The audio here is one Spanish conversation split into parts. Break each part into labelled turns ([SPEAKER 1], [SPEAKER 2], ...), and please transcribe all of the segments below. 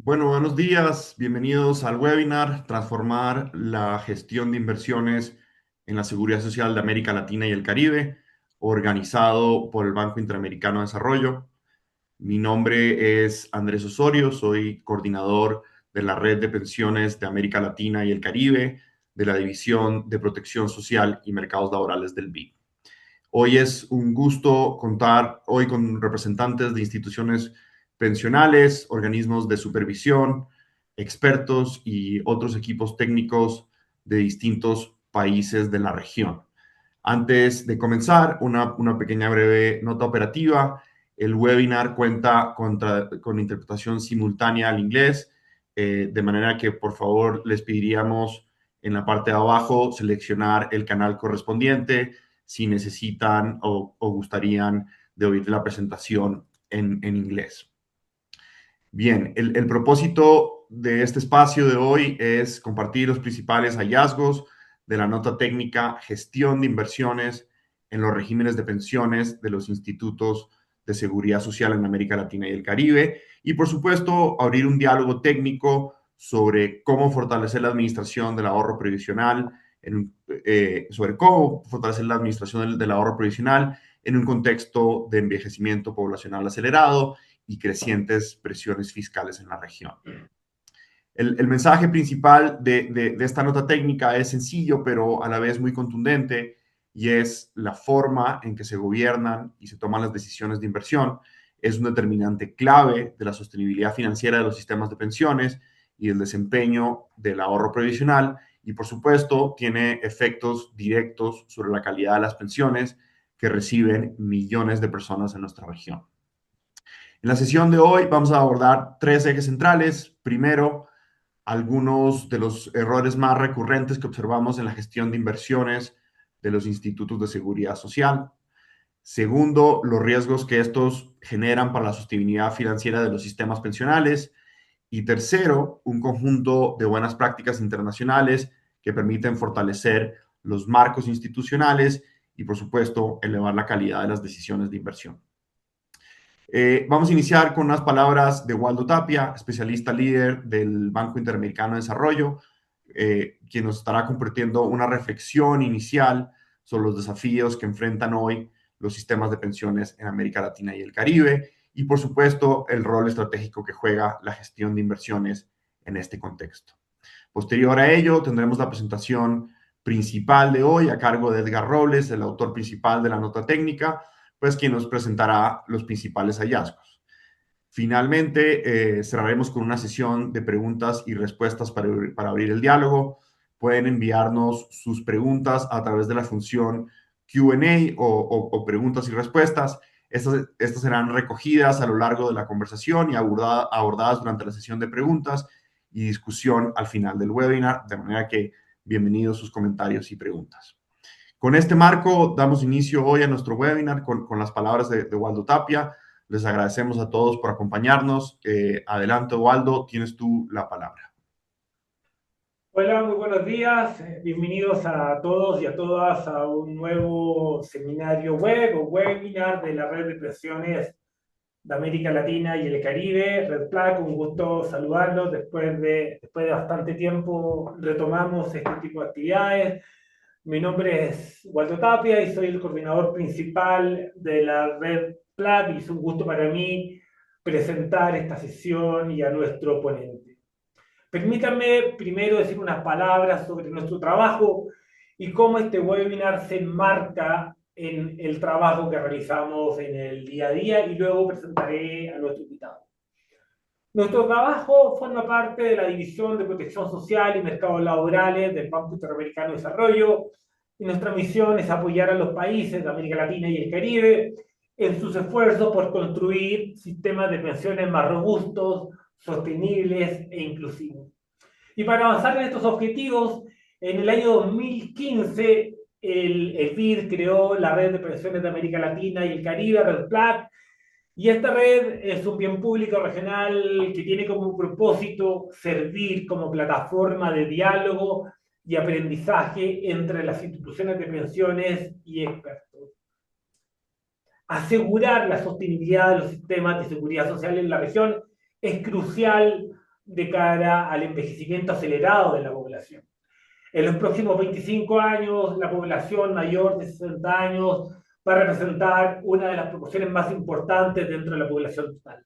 [SPEAKER 1] Bueno, buenos días, bienvenidos al webinar Transformar la gestión de inversiones en la Seguridad Social de América Latina y el Caribe, organizado por el Banco Interamericano de Desarrollo. Mi nombre es Andrés Osorio, soy coordinador de la Red de Pensiones de América Latina y el Caribe, de la División de Protección Social y Mercados Laborales del BID. Hoy es un gusto contar hoy con representantes de instituciones pensionales, organismos de supervisión, expertos y otros equipos técnicos de distintos países de la región. Antes de comenzar, una pequeña breve nota operativa. El webinar cuenta con interpretación simultánea al inglés, de manera que por favor les pediríamos en la parte de abajo seleccionar el canal correspondiente si necesitan o gustarían de oír la presentación en inglés. Bien, el propósito de este espacio de hoy es compartir los principales hallazgos de la nota técnica Gestión de Inversiones en los regímenes de pensiones de los institutos de seguridad social en América Latina y el Caribe. Y por supuesto, abrir un diálogo técnico sobre cómo fortalecer la administración del ahorro previsional, sobre cómo fortalecer la administración del ahorro previsional en un contexto de envejecimiento poblacional acelerado y crecientes presiones fiscales en la región. El mensaje principal de esta nota técnica es sencillo, pero a la vez muy contundente, y es la forma en que se gobiernan y se toman las decisiones de inversión es un determinante clave de la sostenibilidad financiera de los sistemas de pensiones y el desempeño del ahorro previsional, y por supuesto tiene efectos directos sobre la calidad de las pensiones que reciben millones de personas en nuestra región. En la sesión de hoy vamos a abordar tres ejes centrales. Primero, algunos de los errores más recurrentes que observamos en la gestión de inversiones de los institutos de seguridad social. Segundo, los riesgos que estos generan para la sostenibilidad financiera de los sistemas pensionales. Y tercero, un conjunto de buenas prácticas internacionales que permiten fortalecer los marcos institucionales y, por supuesto, elevar la calidad de las decisiones de inversión. Vamos a iniciar con unas palabras de Waldo Tapia, especialista líder del Banco Interamericano de Desarrollo, quien nos estará compartiendo una reflexión inicial sobre los desafíos que enfrentan hoy los sistemas de pensiones en América Latina y el Caribe y, por supuesto, el rol estratégico que juega la gestión de inversiones en este contexto. Posterior a ello, tendremos la presentación principal de hoy a cargo de Edgar Robles, el autor principal de la nota técnica, pues quien nos presentará los principales hallazgos. Finalmente, cerraremos con una sesión de preguntas y respuestas para abrir el diálogo. Pueden enviarnos sus preguntas a través de la función Q&A o preguntas y respuestas. Estas serán recogidas a lo largo de la conversación y abordadas durante la sesión de preguntas y discusión al final del webinar, de manera que bienvenidos sus comentarios y preguntas. Con este marco, damos inicio hoy a nuestro webinar con las palabras de Waldo Tapia. Les agradecemos a todos por acompañarnos. Adelante, Waldo, tienes tú la palabra.
[SPEAKER 2] Hola, muy buenos días. Bienvenidos a todos y a todas a un nuevo seminario web o webinar de la Red de Pensiones de América Latina y el Caribe, Red PLAC. Un gusto saludarlos. Después de bastante tiempo retomamos este tipo de actividades. Mi nombre es Waldo Tapia y soy el coordinador principal de la Red PLAC y es un gusto para mí presentar esta sesión y a nuestro ponente. Permítanme primero decir unas palabras sobre nuestro trabajo y cómo este webinar se enmarca en el trabajo que realizamos en el día a día y luego presentaré a nuestro invitado. Nuestro trabajo forma parte de la División de Protección Social y Mercados Laborales del Banco Interamericano de Desarrollo y nuestra misión es apoyar a los países de América Latina y el Caribe en sus esfuerzos por construir sistemas de pensiones más robustos, sostenibles e inclusivos. Y para avanzar en estos objetivos, en el año 2015 el BID creó la Red de Pensiones de América Latina y el Caribe, Red PLAC, y esta red es un bien público regional que tiene como propósito servir como plataforma de diálogo y aprendizaje entre las instituciones de pensiones y expertos. Asegurar la sostenibilidad de los sistemas de seguridad social en la región es crucial de cara al envejecimiento acelerado de la población. En los próximos 25 años, la población mayor de 60 años va a representar una de las proporciones más importantes dentro de la población total.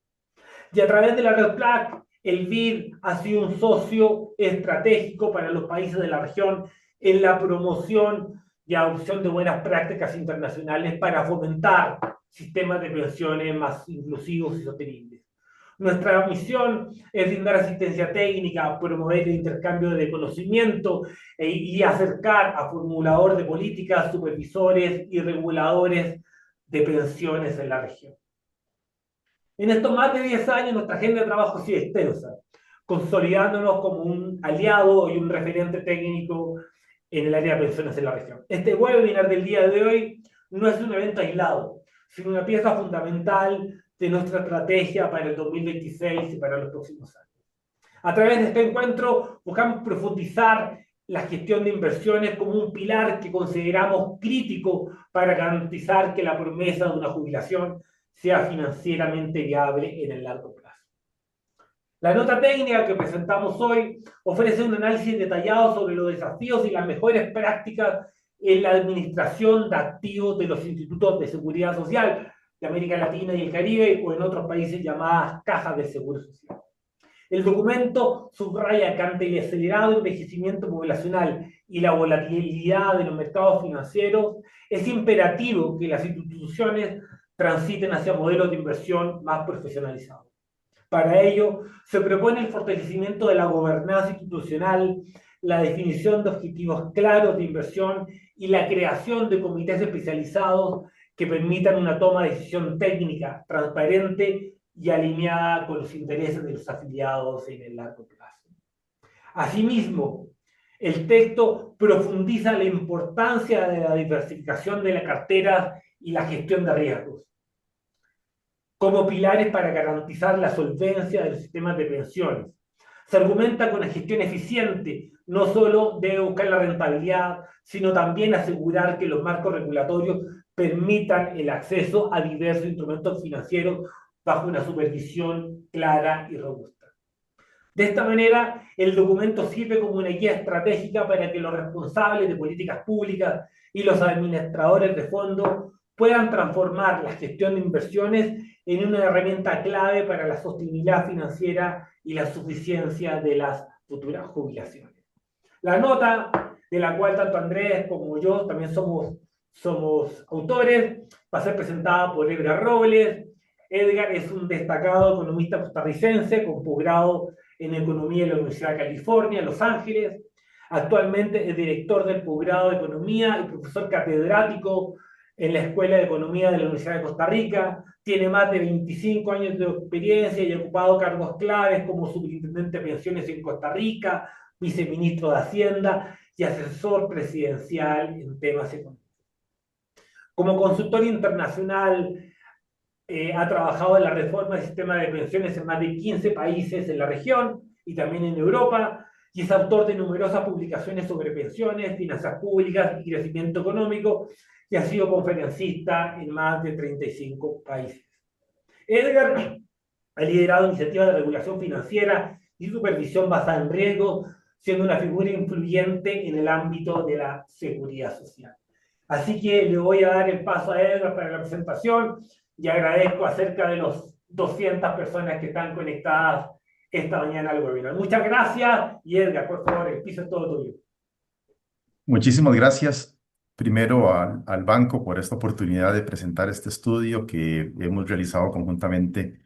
[SPEAKER 2] Y a través de la Red Plac, el BID ha sido un socio estratégico para los países de la región en la promoción y adopción de buenas prácticas internacionales para fomentar sistemas de pensiones más inclusivos y sostenibles. Nuestra misión es brindar asistencia técnica, promover el intercambio de conocimiento y acercar a formuladores de políticas, supervisores y reguladores de pensiones en la región. En estos más de 10 años nuestra agenda de trabajo ha sido extensa, consolidándonos como un aliado y un referente técnico en el área de pensiones en la región. Este webinar del día de hoy no es un evento aislado, sino una pieza fundamental de nuestra estrategia para el 2026 y para los próximos años. A través de este encuentro buscamos profundizar la gestión de inversiones como un pilar que consideramos crítico para garantizar que la promesa de una jubilación sea financieramente viable en el largo plazo. La nota técnica que presentamos hoy ofrece un análisis detallado sobre los desafíos y las mejores prácticas en la administración de activos de los institutos de seguridad social de América Latina y el Caribe o en otros países llamadas cajas de seguro social. El documento subraya que ante el acelerado envejecimiento poblacional y la volatilidad de los mercados financieros, es imperativo que las instituciones transiten hacia modelos de inversión más profesionalizados. Para ello, se propone el fortalecimiento de la gobernanza institucional, la definición de objetivos claros de inversión y la creación de comités especializados que permitan una toma de decisión técnica, transparente y alineada con los intereses de los afiliados en el largo plazo. Asimismo, el texto profundiza la importancia de la diversificación de la cartera y la gestión de riesgos como pilares para garantizar la solvencia de los sistemas de pensiones. Se argumenta que una gestión eficiente no solo debe buscar la rentabilidad, sino también asegurar que los marcos regulatorios permitan el acceso a diversos instrumentos financieros bajo una supervisión clara y robusta. De esta manera, el documento sirve como una guía estratégica para que los responsables de políticas públicas y los administradores de fondos puedan transformar la gestión de inversiones en una herramienta clave para la sostenibilidad financiera y la suficiencia de las futuras jubilaciones. La nota, de la cual tanto Andrés como yo también somos autores, va a ser presentada por Edgar Robles. Edgar es un destacado economista costarricense con posgrado en Economía en la Universidad de California, en Los Ángeles. Actualmente es director del posgrado de Economía y profesor catedrático en la Escuela de Economía de la Universidad de Costa Rica. Tiene más de 25 años de experiencia y ha ocupado cargos claves como superintendente de pensiones en Costa Rica, viceministro de Hacienda y asesor presidencial en temas económicos. Como consultor internacional, ha trabajado en la reforma del sistema de pensiones en más de 15 países en la región y también en Europa, y es autor de numerosas publicaciones sobre pensiones, finanzas públicas y crecimiento económico, y ha sido conferencista en más de 35 países. Edgar ha liderado iniciativas de regulación financiera y supervisión basada en riesgo, siendo una figura influyente en el ámbito de la seguridad social. Así que le voy a dar el paso a Edgar para la presentación y agradezco a cerca de los 200 personas que están conectadas esta mañana al webinar. Muchas gracias y Edgar, por favor, el piso es todo tuyo.
[SPEAKER 3] Muchísimas gracias primero al banco por esta oportunidad de presentar este estudio que hemos realizado conjuntamente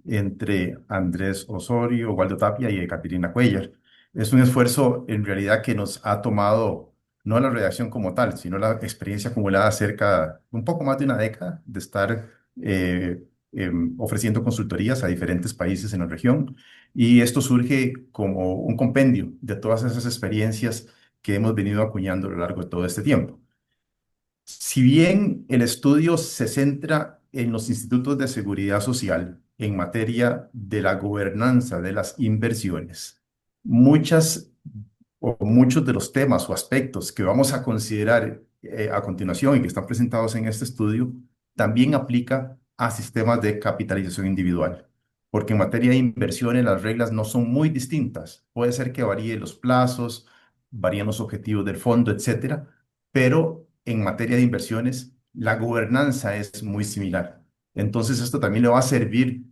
[SPEAKER 3] entre Andrés Osorio, Waldo Tapia y Caterina Cuellar. Es un esfuerzo en realidad que nos ha tomado no la redacción como tal, sino la experiencia acumulada cerca, un poco más de una década de estar ofreciendo consultorías a diferentes países en la región. Y esto surge como un compendio de todas esas experiencias que hemos venido acuñando a lo largo de todo este tiempo. Si bien el estudio se centra en los institutos de seguridad social en materia de la gobernanza de las inversiones, muchos de los temas o aspectos que vamos a considerar a continuación y que están presentados en este estudio también aplica a sistemas de capitalización individual. porque en materia de inversiones las reglas no son muy distintas. Puede ser que varíen los plazos, varían los objetivos del fondo, etcétera, pero en materia de inversiones la gobernanza es muy similar. Entonces, esto también le va a servir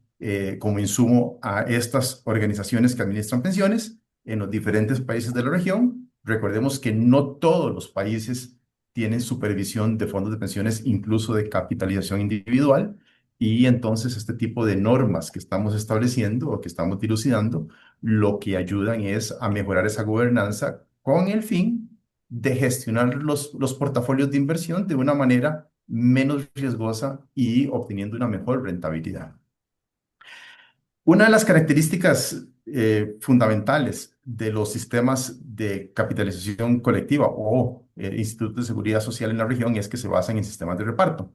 [SPEAKER 3] como insumo a estas organizaciones que administran pensiones en los diferentes países de la región. Recordemos que no todos los países tienen supervisión de fondos de pensiones, incluso de capitalización individual, y entonces este tipo de normas que estamos estableciendo o que estamos dilucidando, lo que ayudan es a mejorar esa gobernanza con el fin de gestionar los portafolios de inversión de una manera menos riesgosa y obteniendo una mejor rentabilidad. Una de las características fundamentales de los sistemas de capitalización colectiva o institutos de seguridad social en la región es que se basan en sistemas de reparto.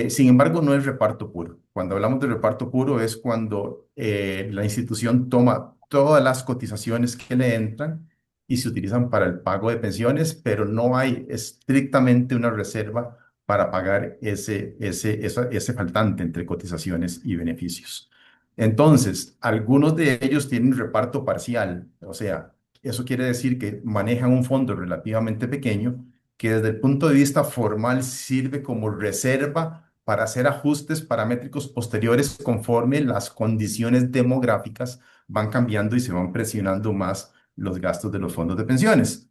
[SPEAKER 3] Sin embargo, no es reparto puro. Cuando hablamos de reparto puro es cuando la institución toma todas las cotizaciones que le entran y se utilizan para el pago de pensiones, pero no hay estrictamente una reserva para pagar ese faltante entre cotizaciones y beneficios. Entonces, algunos de ellos tienen reparto parcial, o sea, eso quiere decir que manejan un fondo relativamente pequeño que desde el punto de vista formal sirve como reserva para hacer ajustes paramétricos posteriores conforme las condiciones demográficas van cambiando y se van presionando más los gastos de los fondos de pensiones.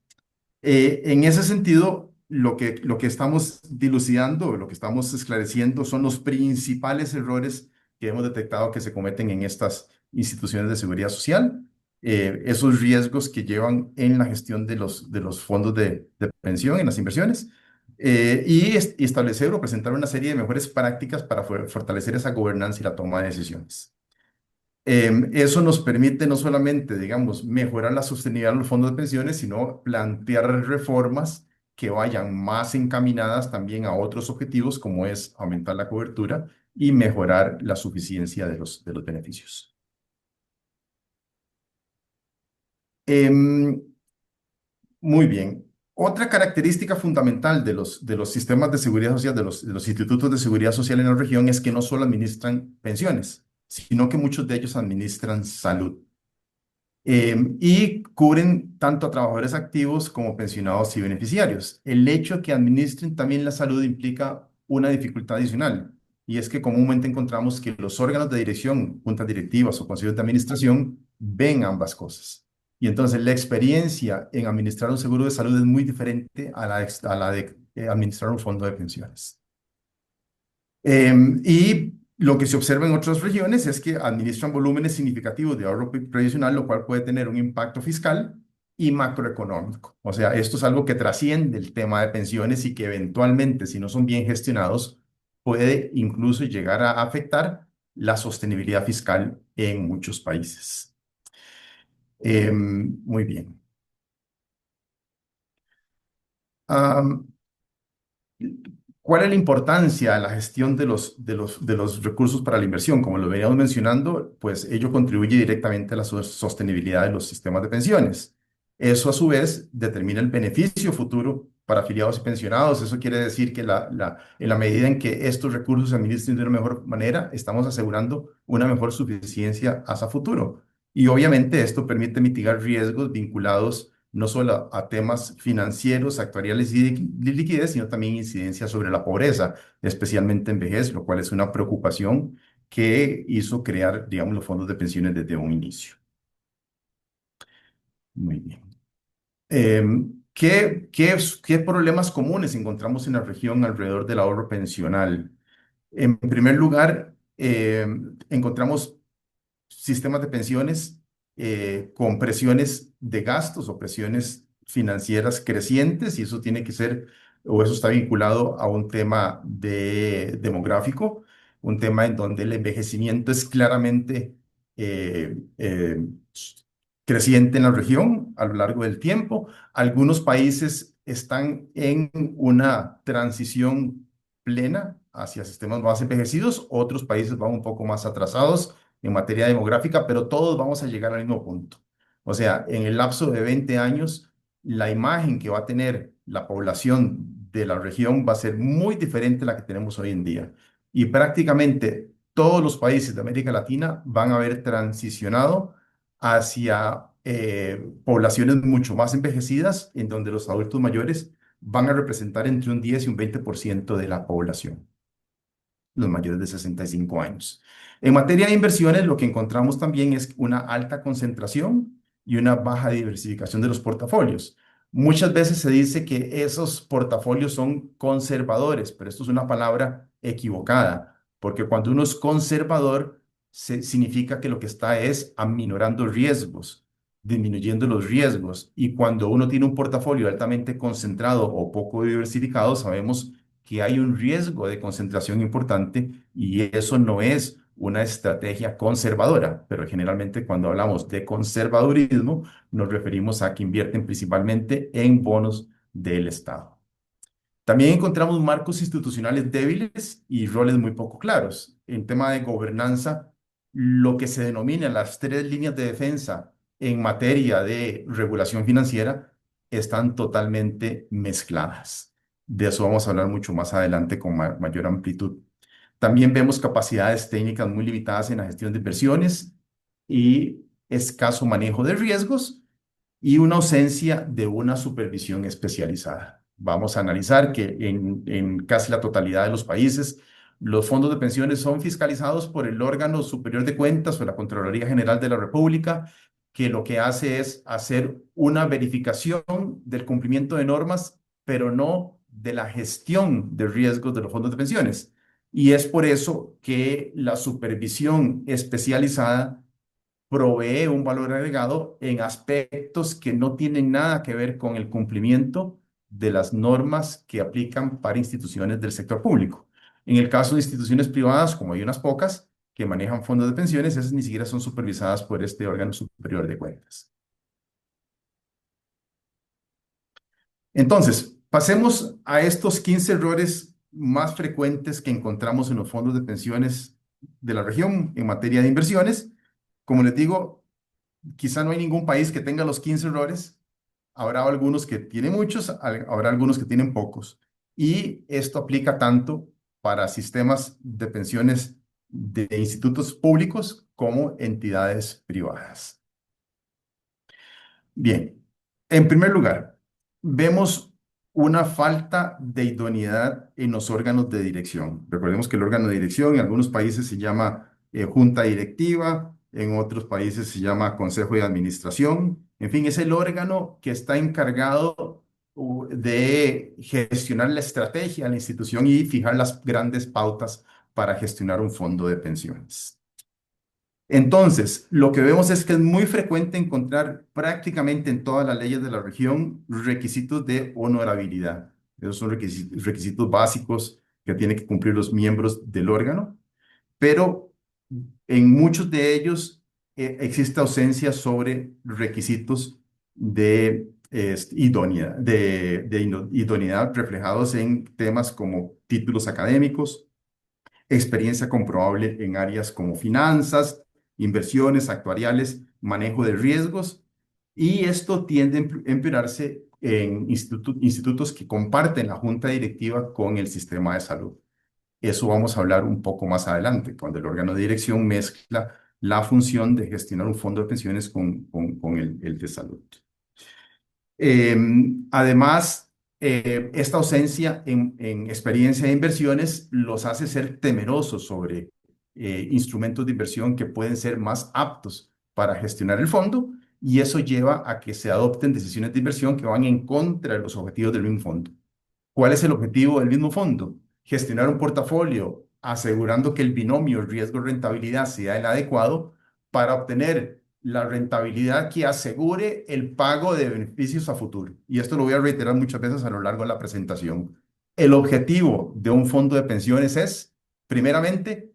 [SPEAKER 3] En ese sentido, lo que estamos dilucidando, lo que estamos esclareciendo son los principales errores que hemos detectado que se cometen en estas instituciones de seguridad social, esos riesgos que llevan en la gestión de los fondos de pensión, en las inversiones, y establecer o presentar una serie de mejores prácticas para fortalecer esa gobernanza y la toma de decisiones. Eso nos permite no solamente, digamos, mejorar la sostenibilidad de los fondos de pensiones, sino plantear reformas que vayan más encaminadas también a otros objetivos, como es aumentar la cobertura y mejorar la suficiencia de los beneficios. Em, Muy bien. Otra característica fundamental de los sistemas de seguridad social, de los institutos de seguridad social en la región, es que no solo administran pensiones, sino que muchos de ellos administran salud. Y cubren tanto a trabajadores activos como pensionados y beneficiarios. El hecho de que administren también la salud implica una dificultad adicional, y es que comúnmente encontramos que los órganos de dirección, juntas directivas o consejos de administración, ven ambas cosas. Y entonces la experiencia en administrar un seguro de salud es muy diferente a la de administrar un fondo de pensiones. Y lo que se observa en otras regiones es que administran volúmenes significativos de ahorro previsional, lo cual puede tener un impacto fiscal y macroeconómico. O sea, esto es algo que trasciende el tema de pensiones y que eventualmente, si no son bien gestionados, puede incluso llegar a afectar la sostenibilidad fiscal en muchos países. Muy bien. Am, ¿Cuál es la importancia de la gestión de los recursos para la inversión? Como lo veníamos mencionando, pues ello contribuye directamente a la sostenibilidad de los sistemas de pensiones. Eso a su vez determina el beneficio futuro para afiliados y pensionados. Eso quiere decir que en la medida en que estos recursos se administren de una mejor manera, estamos asegurando una mejor suficiencia hacia futuro. Y obviamente esto permite mitigar riesgos vinculados no solo a temas financieros, actuariales y de liquidez, sino también incidencia sobre la pobreza, especialmente en vejez, lo cual es una preocupación que hizo crear, digamos, los fondos de pensiones desde un inicio. Muy bien. ¿Qué problemas comunes encontramos en la región alrededor del ahorro pensional? En primer lugar, encontramos sistemas de pensiones con presiones de gastos o presiones financieras crecientes, y eso tiene que ser, o eso está vinculado a un tema demográfico, un tema en donde el envejecimiento es claramente creciente en la región a lo largo del tiempo. Algunos países están en una transición plena hacia sistemas más envejecidos, otros países van un poco más atrasados en materia demográfica, pero todos vamos a llegar al mismo punto. O sea, en el lapso de 20 años, la imagen que va a tener la población de la región va a ser muy diferente a la que tenemos hoy en día. Y prácticamente todos los países de América Latina van a haber transicionado hacia poblaciones mucho más envejecidas, en donde los adultos mayores van a representar entre un 10 y un 20% de la población, los mayores de 65 años. En materia de inversiones, lo que encontramos también es una alta concentración y una baja diversificación de los portafolios. Muchas veces se dice que esos portafolios son conservadores, pero esto es una palabra equivocada, porque cuando uno es conservador, significa que lo que está es aminorando riesgos, disminuyendo los riesgos. Y cuando uno tiene un portafolio altamente concentrado o poco diversificado, sabemos que hay un riesgo de concentración importante y eso no es una estrategia conservadora, pero generalmente cuando hablamos de conservadurismo nos referimos a que invierten principalmente en bonos del Estado. También encontramos marcos institucionales débiles y roles muy poco claros. En tema de gobernanza, lo que se denomina las tres líneas de defensa en materia de regulación financiera están totalmente mezcladas. De eso vamos a hablar mucho más adelante con mayor amplitud. También vemos capacidades técnicas muy limitadas en la gestión de inversiones y escaso manejo de riesgos y una ausencia de una supervisión especializada. Vamos a analizar que en casi la totalidad de los países, los fondos de pensiones son fiscalizados por el órgano superior de cuentas o la Contraloría General de la República, que lo que hace es hacer una verificación del cumplimiento de normas, pero no de la gestión de riesgos de los fondos de pensiones. Y es por eso que la supervisión especializada provee un valor agregado en aspectos que no tienen nada que ver con el cumplimiento de las normas que aplican para instituciones del sector público. En el caso de instituciones privadas, como hay unas pocas que manejan fondos de pensiones, esas ni siquiera son supervisadas por este órgano superior de cuentas. Entonces, pasemos a estos 15 errores más frecuentes que encontramos en los fondos de pensiones de la región en materia de inversiones. Como les digo, quizá no hay ningún país que tenga los 15 errores. Habrá algunos que tienen muchos, habrá algunos que tienen pocos. Y esto aplica tanto para sistemas de pensiones de institutos públicos como entidades privadas. Bien, en primer lugar, vemos una falta de idoneidad en los órganos de dirección. Recordemos que el órgano de dirección en algunos países se llama junta directiva, en otros países se llama consejo de administración. En fin, es el órgano que está encargado de gestionar la estrategia de la institución y fijar las grandes pautas para gestionar un fondo de pensiones. Entonces, lo que vemos es que es muy frecuente encontrar prácticamente en todas las leyes de la región requisitos de honorabilidad. Esos son requisitos básicos que tienen que cumplir los miembros del órgano, pero en muchos de ellos existe ausencia sobre requisitos de idoneidad reflejados en temas como títulos académicos, experiencia comprobable en áreas como finanzas, inversiones actuariales, manejo de riesgos, y esto tiende a empeorarse en institutos que comparten la junta directiva con el sistema de salud. Eso vamos a hablar un poco más adelante, cuando el órgano de dirección mezcla la función de gestionar un fondo de pensiones con el de salud. Además, esta ausencia en experiencia de inversiones los hace ser temerosos sobre instrumentos de inversión que pueden ser más aptos para gestionar el fondo, y eso lleva a que se adopten decisiones de inversión que van en contra de los objetivos del mismo fondo. ¿Cuál es el objetivo del mismo fondo? Gestionar un portafolio asegurando que el binomio riesgo-rentabilidad sea el adecuado para obtener la rentabilidad que asegure el pago de beneficios a futuro. Y esto lo voy a reiterar muchas veces a lo largo de la presentación. El objetivo de un fondo de pensiones es, primeramente,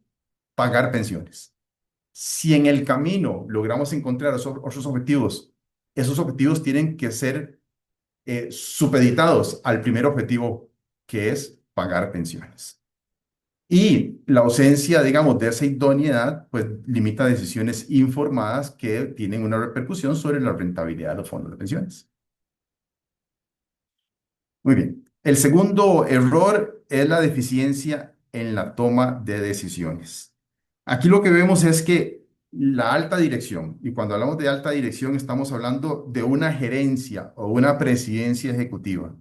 [SPEAKER 3] pagar pensiones. Si en el camino logramos encontrar otros objetivos, esos objetivos tienen que ser supeditados al primer objetivo, que es pagar pensiones. Y la ausencia, digamos, de esa idoneidad, pues limita decisiones informadas que tienen una repercusión sobre la rentabilidad de los fondos de pensiones. Muy bien. El segundo error es la deficiencia en la toma de decisiones. Aquí lo que vemos es que la alta dirección, y cuando hablamos de alta dirección estamos hablando de una gerencia o una presidencia ejecutiva,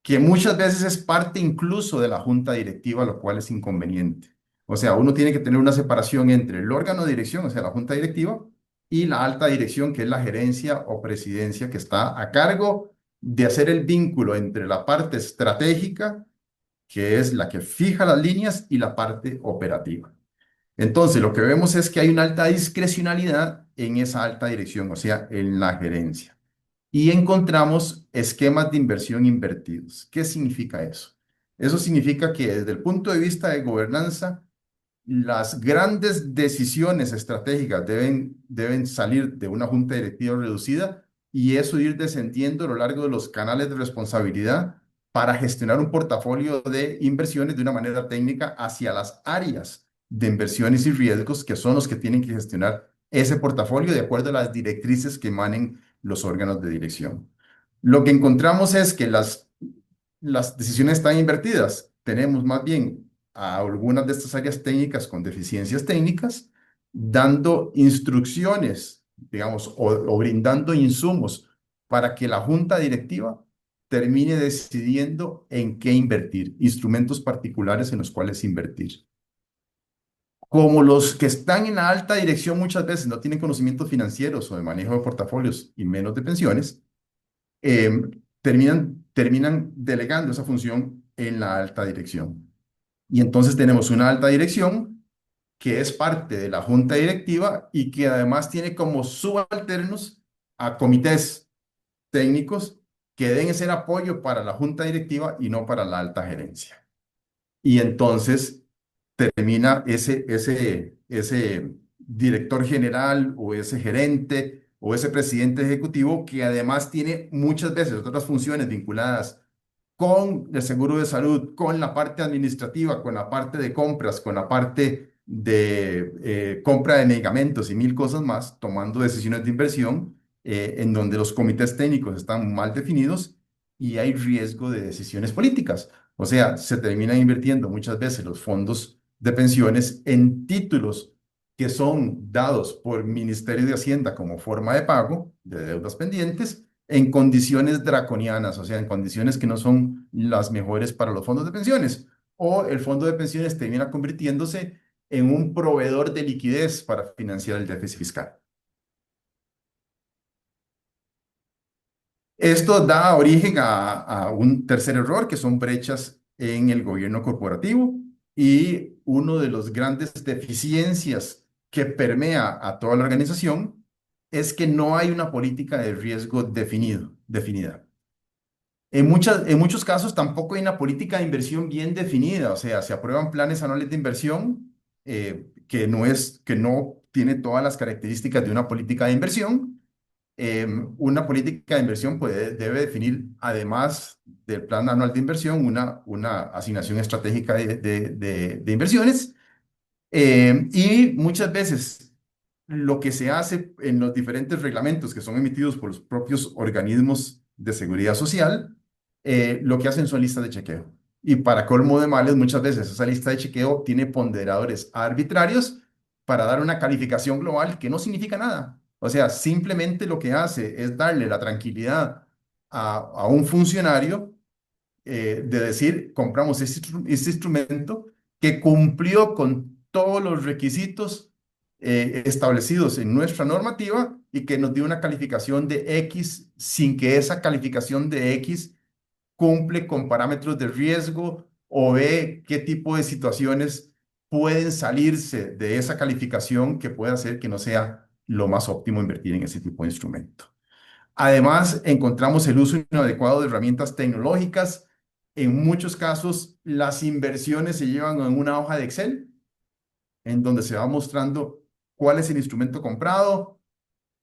[SPEAKER 3] que muchas veces es parte incluso de la junta directiva, lo cual es inconveniente. O sea, uno tiene que tener una separación entre el órgano de dirección, o sea, la junta directiva, y la alta dirección, que es la gerencia o presidencia que está a cargo de hacer el vínculo entre la parte estratégica, que es la que fija las líneas, y la parte operativa. Entonces, lo que vemos es que hay una alta discrecionalidad en esa alta dirección, o sea, en la gerencia. Y encontramos esquemas de inversión invertidos. ¿Qué significa eso? Eso significa que desde el punto de vista de gobernanza, las grandes decisiones estratégicas deben salir de una junta directiva reducida y eso ir descendiendo a lo largo de los canales de responsabilidad para gestionar un portafolio de inversiones de una manera técnica hacia las áreas de inversiones y riesgos que son los que tienen que gestionar ese portafolio de acuerdo a las directrices que emanen los órganos de dirección. Lo que encontramos es que las decisiones están invertidas. Tenemos más bien a algunas de estas áreas técnicas con deficiencias técnicas, dando instrucciones, digamos, o brindando insumos para que la junta directiva termine decidiendo en qué invertir, instrumentos particulares en los cuales invertir. Como los que están en la alta dirección muchas veces no tienen conocimientos financieros o de manejo de portafolios y menos de pensiones, terminan delegando esa función en la alta dirección. Y entonces tenemos una alta dirección que es parte de la junta directiva y que además tiene como subalternos a comités técnicos que deben ser apoyo para la junta directiva y no para la alta gerencia. Y entonces termina ese director general o ese gerente o ese presidente ejecutivo que además tiene muchas veces otras funciones vinculadas con el seguro de salud, con la parte administrativa, con la parte de compras, con la parte de compra de medicamentos y mil cosas más, tomando decisiones de inversión en donde los comités técnicos están mal definidos y hay riesgo de decisiones políticas. O sea, se terminan invirtiendo muchas veces los fondos de pensiones en títulos que son dados por el Ministerio de Hacienda como forma de pago de deudas pendientes en condiciones draconianas, o sea, en condiciones que no son las mejores para los fondos de pensiones. O el fondo de pensiones termina convirtiéndose en un proveedor de liquidez para financiar el déficit fiscal. Esto da origen a un tercer error, que son brechas en el gobierno corporativo y uno de los grandes deficiencias que permea a toda la organización es que no hay una política de riesgo definida. En muchos casos tampoco hay una política de inversión bien definida, o sea, se aprueban planes anuales de inversión que no tiene todas las características de una política de inversión. Una política de inversión debe definir, además del plan anual de inversión, una asignación estratégica de inversiones. Y muchas veces lo que se hace en los diferentes reglamentos que son emitidos por los propios organismos de seguridad social, lo que hacen son listas de chequeo. Y para colmo de males, muchas veces esa lista de chequeo tiene ponderadores arbitrarios para dar una calificación global que no significa nada. O sea, simplemente lo que hace es darle la tranquilidad a un funcionario de decir, compramos este instrumento que cumplió con todos los requisitos establecidos en nuestra normativa y que nos dio una calificación de X sin que esa calificación de X cumple con parámetros de riesgo o ve qué tipo de situaciones pueden salirse de esa calificación que puede hacer que no sea lo más óptimo invertir en ese tipo de instrumento. Además, encontramos el uso inadecuado de herramientas tecnológicas. En muchos casos, las inversiones se llevan en una hoja de Excel, en donde se va mostrando cuál es el instrumento comprado,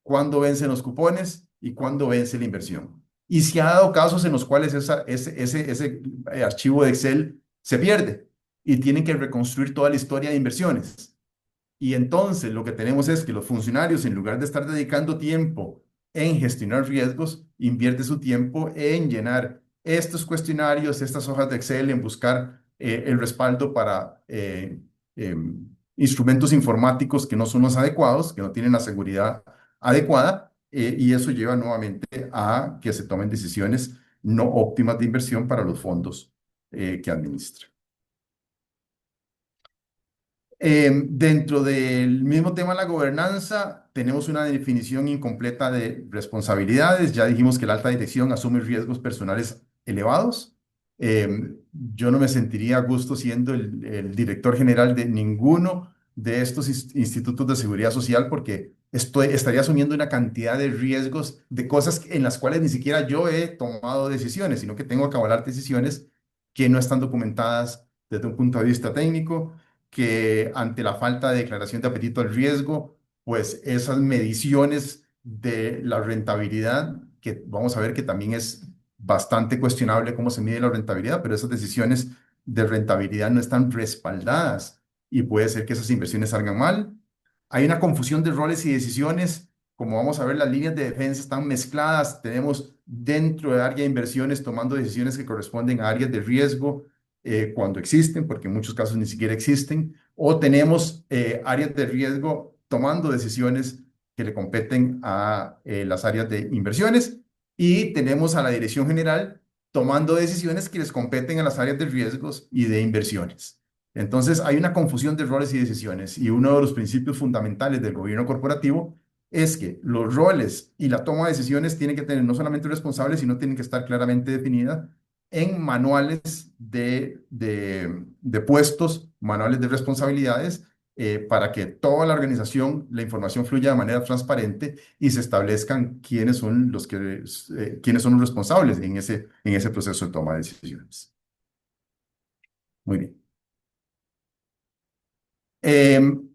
[SPEAKER 3] cuándo vencen los cupones y cuándo vence la inversión. Y se ha dado casos en los cuales ese archivo de Excel se pierde y tienen que reconstruir toda la historia de inversiones. Y entonces lo que tenemos es que los funcionarios, en lugar de estar dedicando tiempo en gestionar riesgos, invierte su tiempo en llenar estos cuestionarios, estas hojas de Excel, en buscar el respaldo para instrumentos informáticos que no son los adecuados, que no tienen la seguridad adecuada, y eso lleva nuevamente a que se tomen decisiones no óptimas de inversión para los fondos que administra. Dentro del mismo tema de la gobernanza, tenemos una definición incompleta de responsabilidades. Ya dijimos que la alta dirección asume riesgos personales elevados. Yo no me sentiría a gusto siendo el director general de ninguno de estos institutos de seguridad social porque estaría asumiendo una cantidad de riesgos de cosas en las cuales ni siquiera yo he tomado decisiones, sino que tengo que avalar decisiones que no están documentadas desde un punto de vista técnico, que ante la falta de declaración de apetito al riesgo, pues esas mediciones de la rentabilidad, que vamos a ver que también es bastante cuestionable cómo se mide la rentabilidad, pero esas decisiones de rentabilidad no están respaldadas y puede ser que esas inversiones salgan mal. Hay una confusión de roles y decisiones. Como vamos a ver, las líneas de defensa están mezcladas. Tenemos dentro del área de inversiones tomando decisiones que corresponden a áreas de riesgo cuando existen, porque en muchos casos ni siquiera existen, o tenemos áreas de riesgo tomando decisiones que le competen a las áreas de inversiones, y tenemos a la dirección general tomando decisiones que les competen a las áreas de riesgos y de inversiones. Entonces, hay una confusión de roles y decisiones, y uno de los principios fundamentales del gobierno corporativo es que los roles y la toma de decisiones tienen que tener no solamente responsables, sino tienen que estar claramente definidas en manuales de puestos, manuales de responsabilidades, para que toda la organización, la información fluya de manera transparente y se establezcan quiénes son los responsables en ese proceso de toma de decisiones. Muy bien.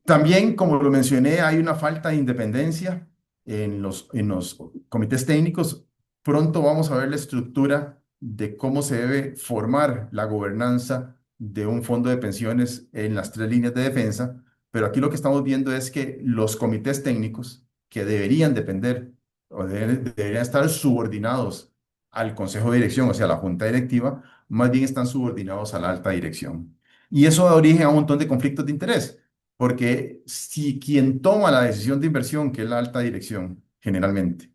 [SPEAKER 3] También, como lo mencioné, hay una falta de independencia en los comités técnicos. Pronto vamos a ver la estructura de cómo se debe formar la gobernanza de un fondo de pensiones en las tres líneas de defensa, pero aquí lo que estamos viendo es que los comités técnicos, que deberían depender o deberían estar subordinados al consejo de dirección, o sea, a la junta directiva, más bien están subordinados a la alta dirección. Y eso da origen a un montón de conflictos de interés, porque si quien toma la decisión de inversión, que es la alta dirección, generalmente,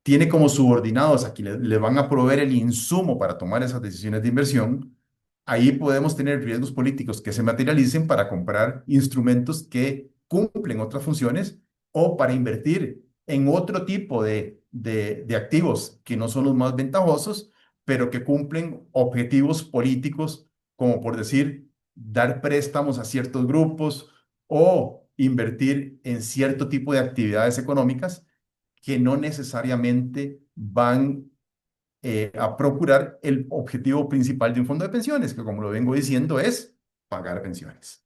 [SPEAKER 3] tiene como subordinados a quienes le van a proveer el insumo para tomar esas decisiones de inversión, ahí podemos tener riesgos políticos que se materialicen para comprar instrumentos que cumplen otras funciones o para invertir en otro tipo de activos que no son los más ventajosos, pero que cumplen objetivos políticos, como por decir, dar préstamos a ciertos grupos o invertir en cierto tipo de actividades económicas que no necesariamente van a procurar el objetivo principal de un fondo de pensiones, que como lo vengo diciendo es pagar pensiones.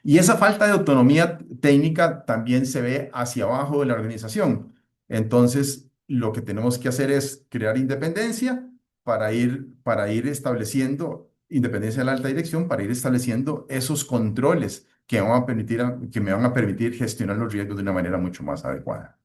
[SPEAKER 3] Y esa falta de autonomía técnica también se ve hacia abajo de la organización. Entonces, lo que tenemos que hacer es crear independencia para ir estableciendo, independencia de la alta dirección, para ir estableciendo esos controles que que me van a permitir gestionar los riesgos de una manera mucho más adecuada.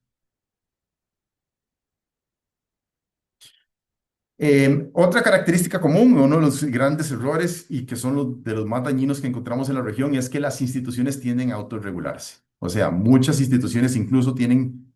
[SPEAKER 3] Otra característica común, uno de los grandes errores y que son de los más dañinos que encontramos en la región, es que las instituciones tienden a autorregularse. O sea, muchas instituciones incluso tienen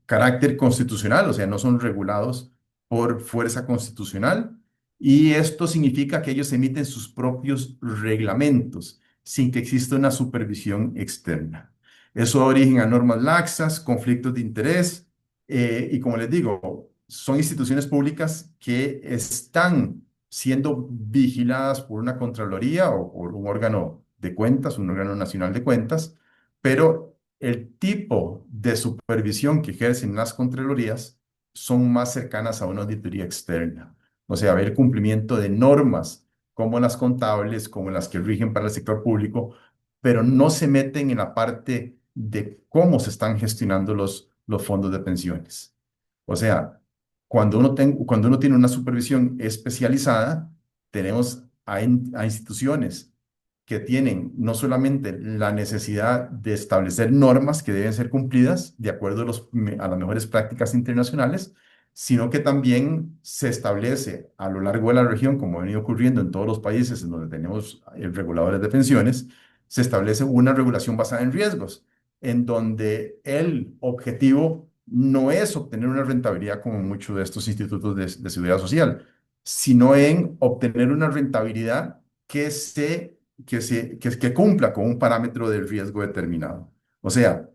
[SPEAKER 3] carácter constitucional, o sea, no son regulados por fuerza constitucional, y esto significa que ellos emiten sus propios reglamentos sin que exista una supervisión externa. Eso da origen a normas laxas, conflictos de interés, y como les digo, son instituciones públicas que están siendo vigiladas por una Contraloría o por un órgano de cuentas, un órgano nacional de cuentas, pero el tipo de supervisión que ejercen las Contralorías son más cercanas a una auditoría externa. O sea, ver cumplimiento de normas como las contables, como las que rigen para el sector público, pero no se meten en la parte de cómo se están gestionando los fondos de pensiones. O sea, cuando uno tiene una supervisión especializada, tenemos a instituciones que tienen no solamente la necesidad de establecer normas que deben ser cumplidas de acuerdo a las mejores prácticas internacionales, sino que también se establece a lo largo de la región, como ha venido ocurriendo en todos los países en donde tenemos reguladores de pensiones, se establece una regulación basada en riesgos, en donde el objetivo no es obtener una rentabilidad como muchos de estos institutos de seguridad social, sino en obtener una rentabilidad que cumpla con un parámetro de riesgo determinado. O sea,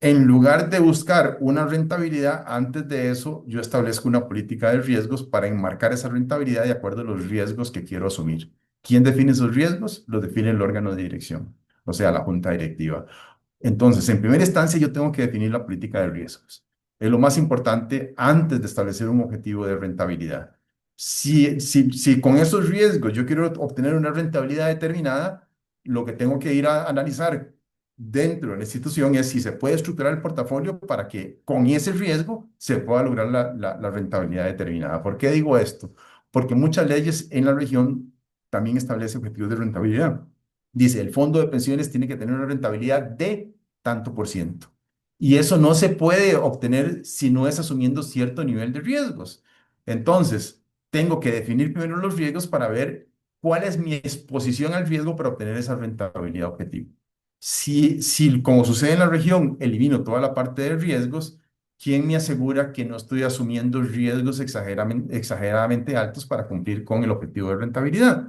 [SPEAKER 3] en lugar de buscar una rentabilidad, antes de eso yo establezco una política de riesgos para enmarcar esa rentabilidad de acuerdo a los riesgos que quiero asumir. ¿Quién define esos riesgos? Los define el órgano de dirección, o sea, la junta directiva. Entonces, en primera instancia, yo tengo que definir la política de riesgos. Es lo más importante antes de establecer un objetivo de rentabilidad. Si con esos riesgos yo quiero obtener una rentabilidad determinada, lo que tengo que ir a analizar dentro de la institución es si se puede estructurar el portafolio para que con ese riesgo se pueda lograr la rentabilidad determinada. ¿Por qué digo esto? Porque muchas leyes en la región también establecen objetivos de rentabilidad. Dice, el fondo de pensiones tiene que tener una rentabilidad de tanto por ciento. Y eso no se puede obtener si no es asumiendo cierto nivel de riesgos. Entonces, tengo que definir primero los riesgos para ver cuál es mi exposición al riesgo para obtener esa rentabilidad objetiva. Si, como sucede en la región, elimino toda la parte de riesgos, ¿quién me asegura que no estoy asumiendo riesgos exageradamente altos para cumplir con el objetivo de rentabilidad?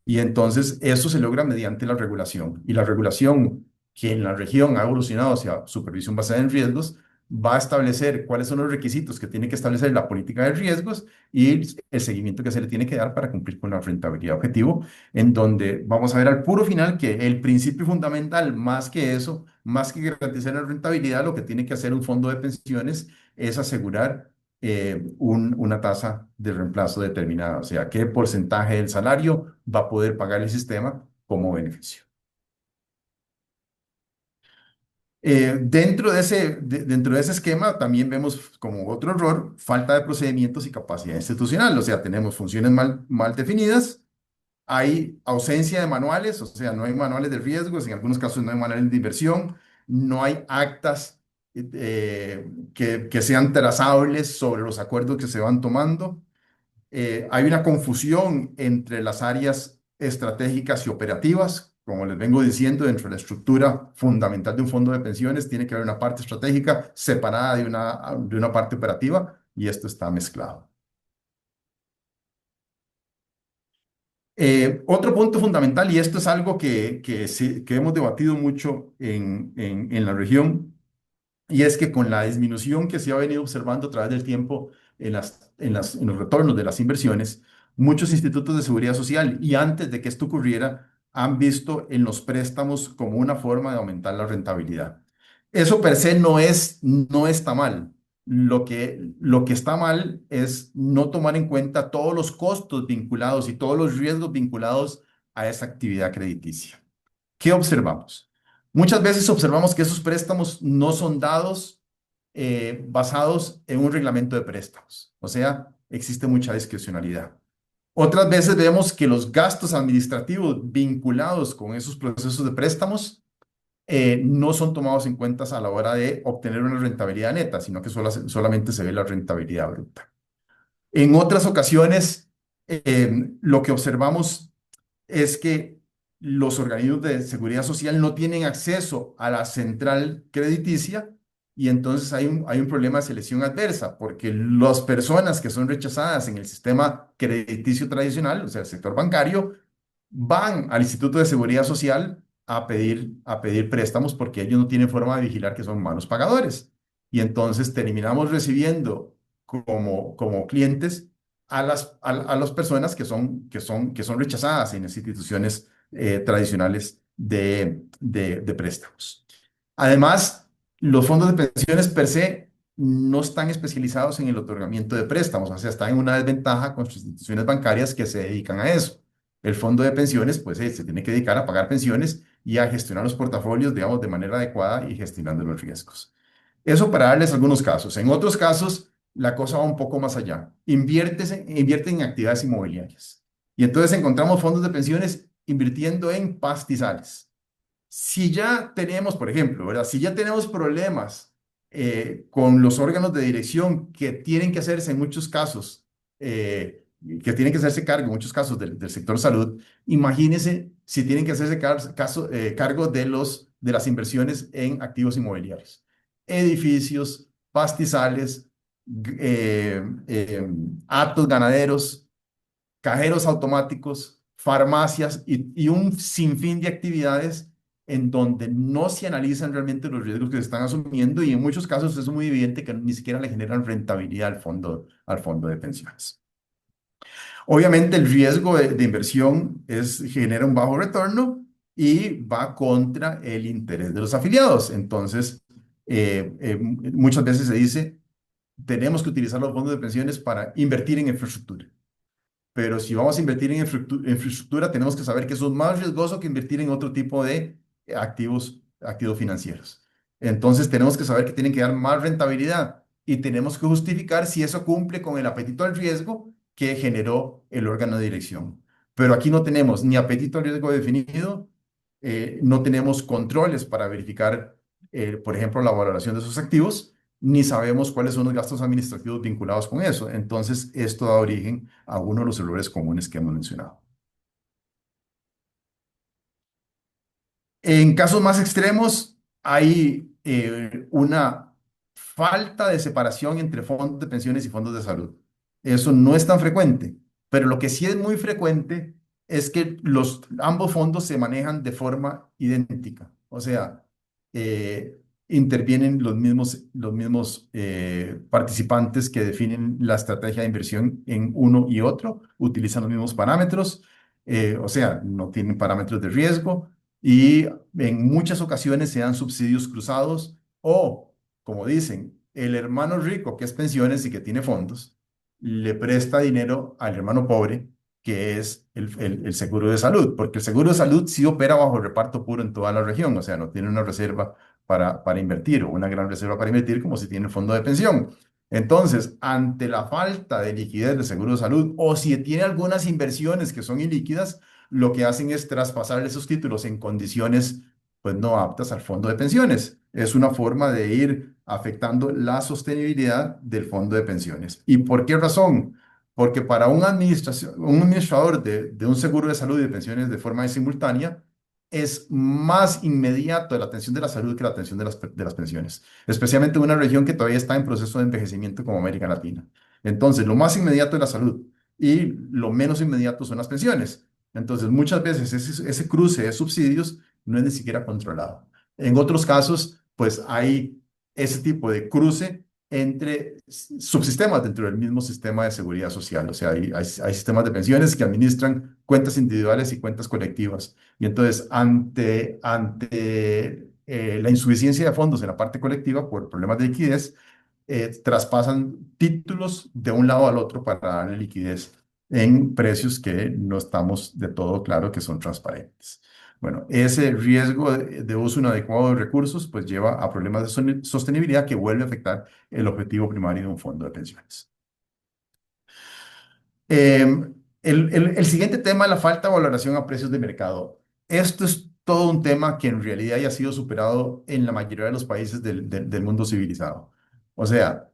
[SPEAKER 3] Y entonces eso se logra mediante la regulación. Y la regulación que en la región ha evolucionado hacia supervisión basada en riesgos va a establecer cuáles son los requisitos que tiene que establecer la política de riesgos y el seguimiento que se le tiene que dar para cumplir con la rentabilidad objetivo, en donde vamos a ver al puro final que el principio fundamental, más que eso, más que garantizar la rentabilidad, lo que tiene que hacer un fondo de pensiones es asegurar una tasa de reemplazo determinada, o sea, qué porcentaje del salario va a poder pagar el sistema como beneficio. Dentro de ese esquema también vemos como otro error falta de procedimientos y capacidad institucional, o sea, tenemos funciones mal definidas, hay ausencia de manuales, o sea, no hay manuales de riesgos, en algunos casos no hay manuales de inversión, no hay actas que sean trazables sobre los acuerdos que se van tomando. Hay una confusión entre las áreas estratégicas y operativas. Como les vengo diciendo, dentro de la estructura fundamental de un fondo de pensiones tiene que haber una parte estratégica separada de una parte operativa y esto está mezclado. Otro punto fundamental, y esto es algo que hemos debatido mucho en la región, y es que con la disminución que se ha venido observando a través del tiempo en los retornos de las inversiones, muchos institutos de seguridad social, y antes de que esto ocurriera, han visto en los préstamos como una forma de aumentar la rentabilidad. Eso per se no está mal. Lo que está mal es no tomar en cuenta todos los costos vinculados y todos los riesgos vinculados a esa actividad crediticia. ¿Qué observamos? Muchas veces observamos que esos préstamos no son dados basados en un reglamento de préstamos, o sea, existe mucha discrecionalidad. Otras veces vemos que los gastos administrativos vinculados con esos procesos de préstamos no son tomados en cuenta a la hora de obtener una rentabilidad neta, sino que solamente se ve la rentabilidad bruta. En otras ocasiones, lo que observamos es que los organismos de seguridad social no tienen acceso a la central crediticia y entonces hay un problema de selección adversa, porque las personas que son rechazadas en el sistema crediticio tradicional, o sea, el sector bancario, van al Instituto de Seguridad Social a pedir préstamos porque ellos no tienen forma de vigilar que son malos pagadores. Y entonces terminamos recibiendo como clientes a las personas que son rechazadas en las instituciones tradicionales de préstamos. Además, los fondos de pensiones per se no están especializados en el otorgamiento de préstamos, o sea, están en una desventaja con sus instituciones bancarias que se dedican a eso. El fondo de pensiones, pues, se tiene que dedicar a pagar pensiones y a gestionar los portafolios, digamos, de manera adecuada y gestionando los riesgos. Eso para darles algunos casos. En otros casos, la cosa va un poco más allá. Invierten en actividades inmobiliarias. Y entonces encontramos fondos de pensiones invirtiendo en pastizales. Si ya tenemos, por ejemplo, ¿verdad? Si ya tenemos problemas con los órganos de dirección que tienen que hacerse en muchos casos, que tienen que hacerse cargo en muchos casos del sector salud, imagínense si tienen que hacerse cargo de las inversiones en activos inmobiliarios, edificios, pastizales, hatos ganaderos, cajeros automáticos, farmacias y un sinfín de actividades en donde no se analizan realmente los riesgos que se están asumiendo y en muchos casos es muy evidente que ni siquiera le generan rentabilidad al fondo de pensiones. Obviamente el riesgo de inversión genera un bajo retorno y va contra el interés de los afiliados. Entonces, muchas veces se dice, tenemos que utilizar los fondos de pensiones para invertir en infraestructura. Pero si vamos a invertir en infraestructura, tenemos que saber que eso es más riesgoso que invertir en otro tipo de activos financieros. Entonces, tenemos que saber que tienen que dar más rentabilidad y tenemos que justificar si eso cumple con el apetito al riesgo que generó el órgano de dirección. Pero aquí no tenemos ni apetito al riesgo definido, no tenemos controles para verificar, por ejemplo, la valoración de esos activos ni sabemos cuáles son los gastos administrativos vinculados con eso. Entonces, esto da origen a uno de los errores comunes que hemos mencionado. En casos más extremos, hay una falta de separación entre fondos de pensiones y fondos de salud. Eso no es tan frecuente, pero lo que sí es muy frecuente es que ambos fondos se manejan de forma idéntica. O sea, intervienen los mismos participantes que definen la estrategia de inversión en uno y otro, utilizan los mismos parámetros, o sea, no tienen parámetros de riesgo y en muchas ocasiones se dan subsidios cruzados o, como dicen, el hermano rico que es pensiones y que tiene fondos, le presta dinero al hermano pobre que es el seguro de salud, porque el seguro de salud sí opera bajo reparto puro en toda la región, o sea, no tiene una reserva para invertir o una gran reserva para invertir como si tiene el fondo de pensión. Entonces, ante la falta de liquidez del seguro de salud o si tiene algunas inversiones que son ilíquidas, lo que hacen es traspasar esos títulos en condiciones pues no aptas al fondo de pensiones. Es una forma de ir afectando la sostenibilidad del fondo de pensiones. ¿Y por qué razón? Porque para un administrador de un seguro de salud y de pensiones de forma simultánea, es más inmediato la atención de la salud que la atención de las pensiones, especialmente en una región que todavía está en proceso de envejecimiento como América Latina. Entonces, lo más inmediato es la salud y lo menos inmediato son las pensiones. Entonces, muchas veces ese cruce de subsidios no es ni siquiera controlado. En otros casos, pues hay ese tipo de cruce entre subsistemas dentro del mismo sistema de seguridad social. O sea, hay sistemas de pensiones que administran cuentas individuales y cuentas colectivas. Y entonces, ante la insuficiencia de fondos en la parte colectiva por problemas de liquidez, traspasan títulos de un lado al otro para darle liquidez en precios que no estamos de todo claro que son transparentes. Bueno, ese riesgo de uso inadecuado de recursos pues lleva a problemas de sostenibilidad que vuelve a afectar el objetivo primario de un fondo de pensiones. El siguiente tema es la falta de valoración a precios de mercado. Esto es todo un tema que en realidad ya ha sido superado en la mayoría de los países del mundo civilizado. O sea,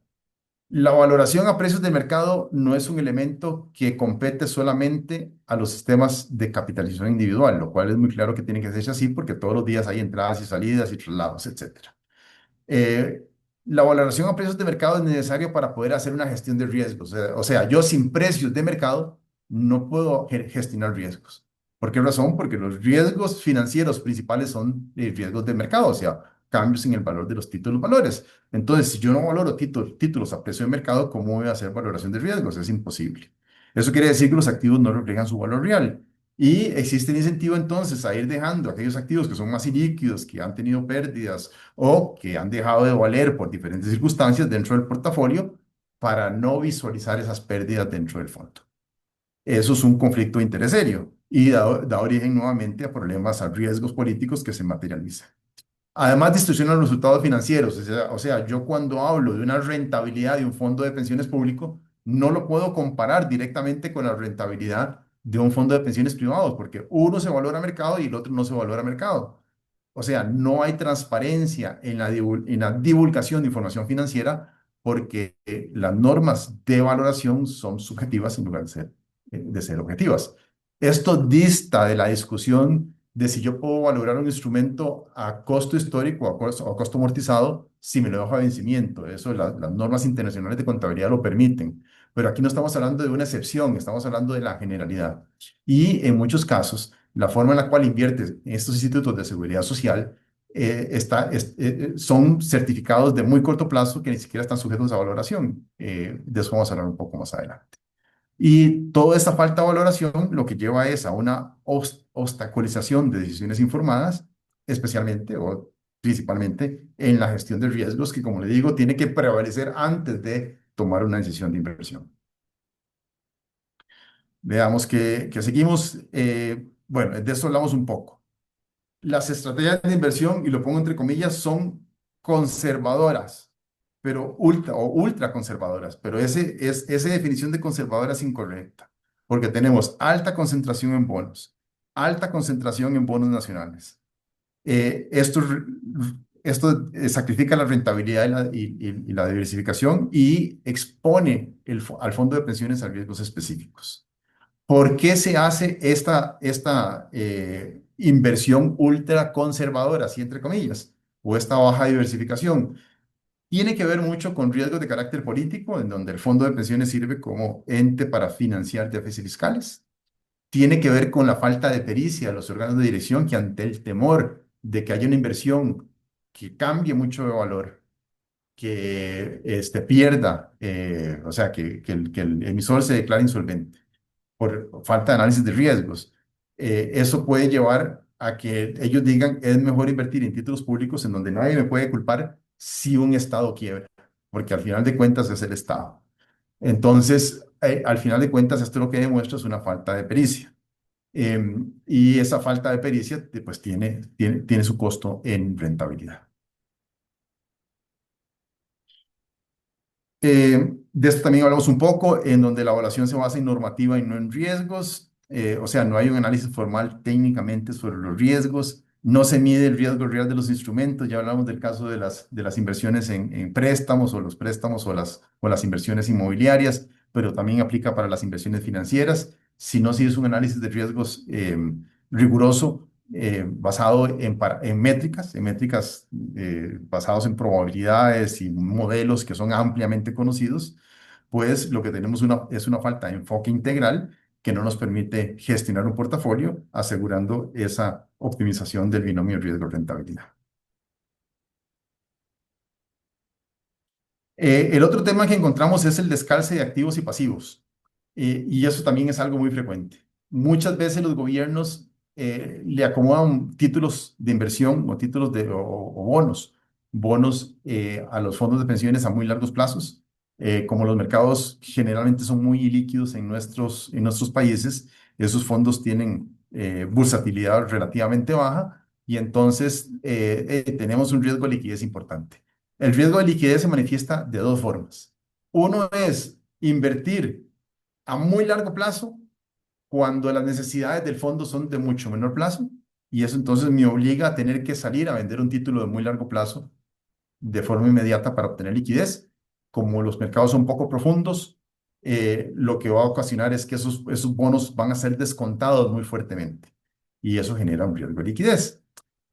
[SPEAKER 3] la valoración a precios de mercado no es un elemento que compete solamente a los sistemas de capitalización individual, lo cual es muy claro que tiene que ser así porque todos los días hay entradas y salidas y traslados, etcétera. Eh, la valoración a precios de mercado es necesaria para poder hacer una gestión de riesgos. O sea, yo sin precios de mercado no puedo gestionar riesgos. ¿Por qué razón? Porque los riesgos financieros principales son riesgos de mercado, o sea, cambios en el valor de los títulos valores. Entonces, si yo no valoro títulos a precio de mercado, ¿cómo voy a hacer valoración de riesgos? Es imposible. Eso quiere decir que los activos no reflejan su valor real. Y existe el incentivo entonces a ir dejando aquellos activos que son más ilíquidos, que han tenido pérdidas o que han dejado de valer por diferentes circunstancias dentro del portafolio para no visualizar esas pérdidas dentro del fondo. Eso es un conflicto de interés serio y da origen nuevamente a problemas, a riesgos políticos que se materializan. Además, distorsiona los resultados financieros. O sea, yo cuando hablo de una rentabilidad de un fondo de pensiones público, no lo puedo comparar directamente con la rentabilidad de un fondo de pensiones privados, porque uno se valora a mercado y el otro no se valora a mercado. O sea, no hay transparencia en la divulgación de información financiera porque las normas de valoración son subjetivas en lugar de ser objetivas. Esto dista de la discusión de si yo puedo valorar un instrumento a costo histórico o a costo amortizado si me lo dejo a vencimiento. Eso las normas internacionales de contabilidad lo permiten. Pero aquí no estamos hablando de una excepción, estamos hablando de la generalidad. Y en muchos casos, la forma en la cual inviertes en estos institutos de seguridad social son certificados de muy corto plazo que ni siquiera están sujetos a valoración. De eso vamos a hablar un poco más adelante. Y toda esta falta de valoración lo que lleva es a una obstaculización de decisiones informadas, especialmente o principalmente en la gestión de riesgos, que como le digo, tiene que prevalecer antes de tomar una decisión de inversión. Veamos que seguimos. Bueno, de eso hablamos un poco. Las estrategias de inversión, y lo pongo entre comillas, son conservadoras, pero ultra conservadoras, pero esa definición de conservadora es incorrecta, porque tenemos alta concentración en bonos, alta concentración en bonos nacionales. Esto sacrifica la rentabilidad y la diversificación y expone al fondo de pensiones a riesgos específicos. ¿Por qué se hace esta inversión ultra conservadora, así entre comillas, o esta baja diversificación? Tiene que ver mucho con riesgos de carácter político, en donde el fondo de pensiones sirve como ente para financiar déficits fiscales. Tiene que ver con la falta de pericia de los órganos de dirección, que ante el temor de que haya una inversión que cambie mucho de valor, que pierda, o sea, que el emisor se declare insolvente por falta de análisis de riesgos. Eso puede llevar a que ellos digan, es mejor invertir en títulos públicos en donde nadie me puede culpar si un Estado quiebra, porque al final de cuentas es el Estado. Entonces, al final de cuentas, esto lo que demuestra es una falta de pericia. Y esa falta de pericia, pues, tiene su costo en rentabilidad. De esto también hablamos un poco, en donde la evaluación se basa en normativa y no en riesgos. O sea, no hay un análisis formal técnicamente sobre los riesgos. No se mide el riesgo real de los instrumentos. Ya hablamos del caso de las inversiones en préstamos o los préstamos o las inversiones inmobiliarias, pero también aplica para las inversiones financieras. Si no se hizo un análisis de riesgos riguroso, basado en métricas basados en probabilidades y modelos que son ampliamente conocidos, pues lo que tenemos es una falta de enfoque integral que no nos permite gestionar un portafolio asegurando esa optimización del binomio riesgo-rentabilidad. El otro tema que encontramos es el descalce de activos y pasivos. Y eso también es algo muy frecuente. Muchas veces los gobiernos le acomodan títulos de inversión o títulos o bonos a los fondos de pensiones a muy largos plazos. Como los mercados generalmente son muy ilíquidos en nuestros países, esos fondos tienen bursatilidad relativamente baja y entonces tenemos un riesgo de liquidez importante. El riesgo de liquidez se manifiesta de dos formas. Uno es invertir a muy largo plazo cuando las necesidades del fondo son de mucho menor plazo, y eso entonces me obliga a tener que salir a vender un título de muy largo plazo de forma inmediata para obtener liquidez. Como los mercados son poco profundos, lo que va a ocasionar es que esos bonos van a ser descontados muy fuertemente y eso genera un riesgo de liquidez.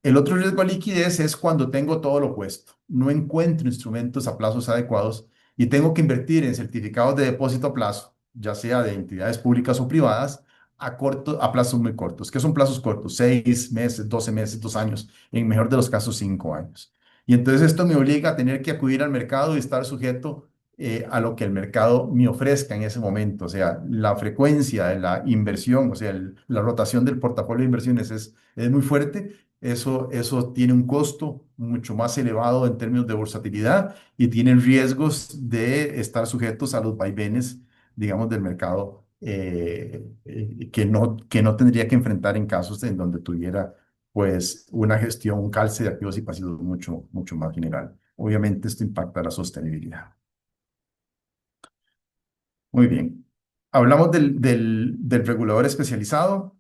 [SPEAKER 3] El otro riesgo de liquidez es cuando tengo todo lo opuesto. No encuentro instrumentos a plazos adecuados y tengo que invertir en certificados de depósito a plazo, ya sea de entidades públicas o privadas, a plazos muy cortos. ¿Qué son plazos cortos? 6 meses, 12 meses, 2 años, en mejor de los casos 5 años. Y entonces esto me obliga a tener que acudir al mercado y estar sujeto a lo que el mercado me ofrezca en ese momento. O sea, la frecuencia de la inversión, o sea, la rotación del portafolio de inversiones es muy fuerte. Eso tiene un costo mucho más elevado en términos de bursatilidad y tienen riesgos de estar sujetos a los vaivenes, digamos, del mercado que no tendría que enfrentar en casos en donde tuviera pues una gestión, un calce de activos y pasivos mucho, mucho más general. Obviamente esto impacta la sostenibilidad. Muy bien. Hablamos del regulador especializado.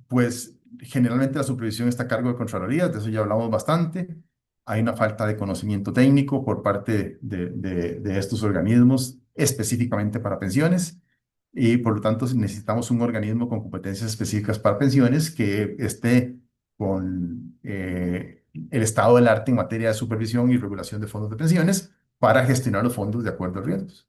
[SPEAKER 3] Pues generalmente la supervisión está a cargo de Contraloría, de eso ya hablamos bastante. Hay una falta de conocimiento técnico por parte de estos organismos, específicamente para pensiones. y por lo tanto necesitamos un organismo con competencias específicas para pensiones que esté con el estado del arte en materia de supervisión y regulación de fondos de pensiones para gestionar los fondos de acuerdo a riesgos.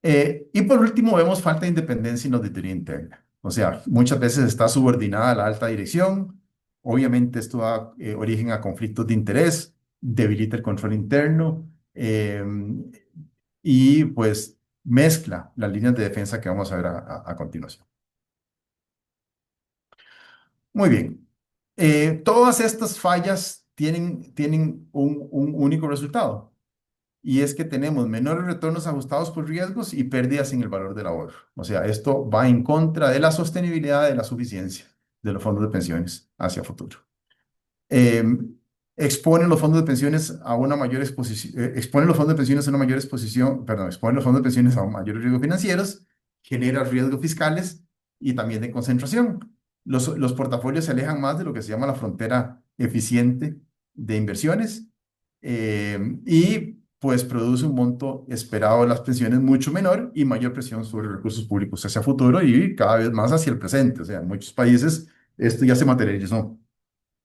[SPEAKER 3] Y por último, vemos falta de independencia y auditoría interna. O sea, muchas veces está subordinada a la alta dirección. Obviamente esto da origen a conflictos de interés, debilita el control interno y pues mezcla las líneas de defensa que vamos a ver a continuación. Muy bien. Todas estas fallas tienen un único resultado. Y es que tenemos menores retornos ajustados por riesgos y pérdidas en el valor del ahorro. O sea, esto va en contra de la sostenibilidad de la suficiencia de los fondos de pensiones hacia futuro. Eh, Exponen los fondos de pensiones a una mayor exposición, exponen los fondos de pensiones a una mayor exposición, perdón, exponen los fondos de pensiones a mayores riesgos financieros, genera riesgos fiscales y también de concentración. Los portafolios se alejan más de lo que se llama la frontera eficiente de inversiones y pues produce un monto esperado de las pensiones mucho menor y mayor presión sobre recursos públicos hacia futuro y cada vez más hacia el presente. O sea, en muchos países esto ya se materializó.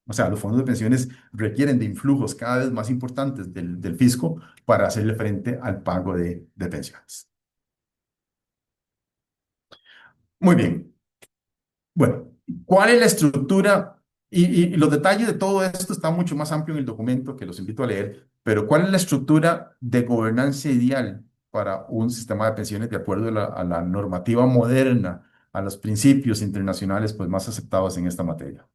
[SPEAKER 3] O sea, los fondos de pensiones requieren de influjos cada vez más importantes del fisco para hacerle frente al pago de pensiones. Muy bien. Bueno, ¿cuál es la estructura? Y los detalles de todo esto están mucho más amplio en el documento que los invito a leer, pero ¿cuál es la estructura de gobernanza ideal para un sistema de pensiones de acuerdo a la normativa moderna, a los principios internacionales pues, más aceptados en esta materia?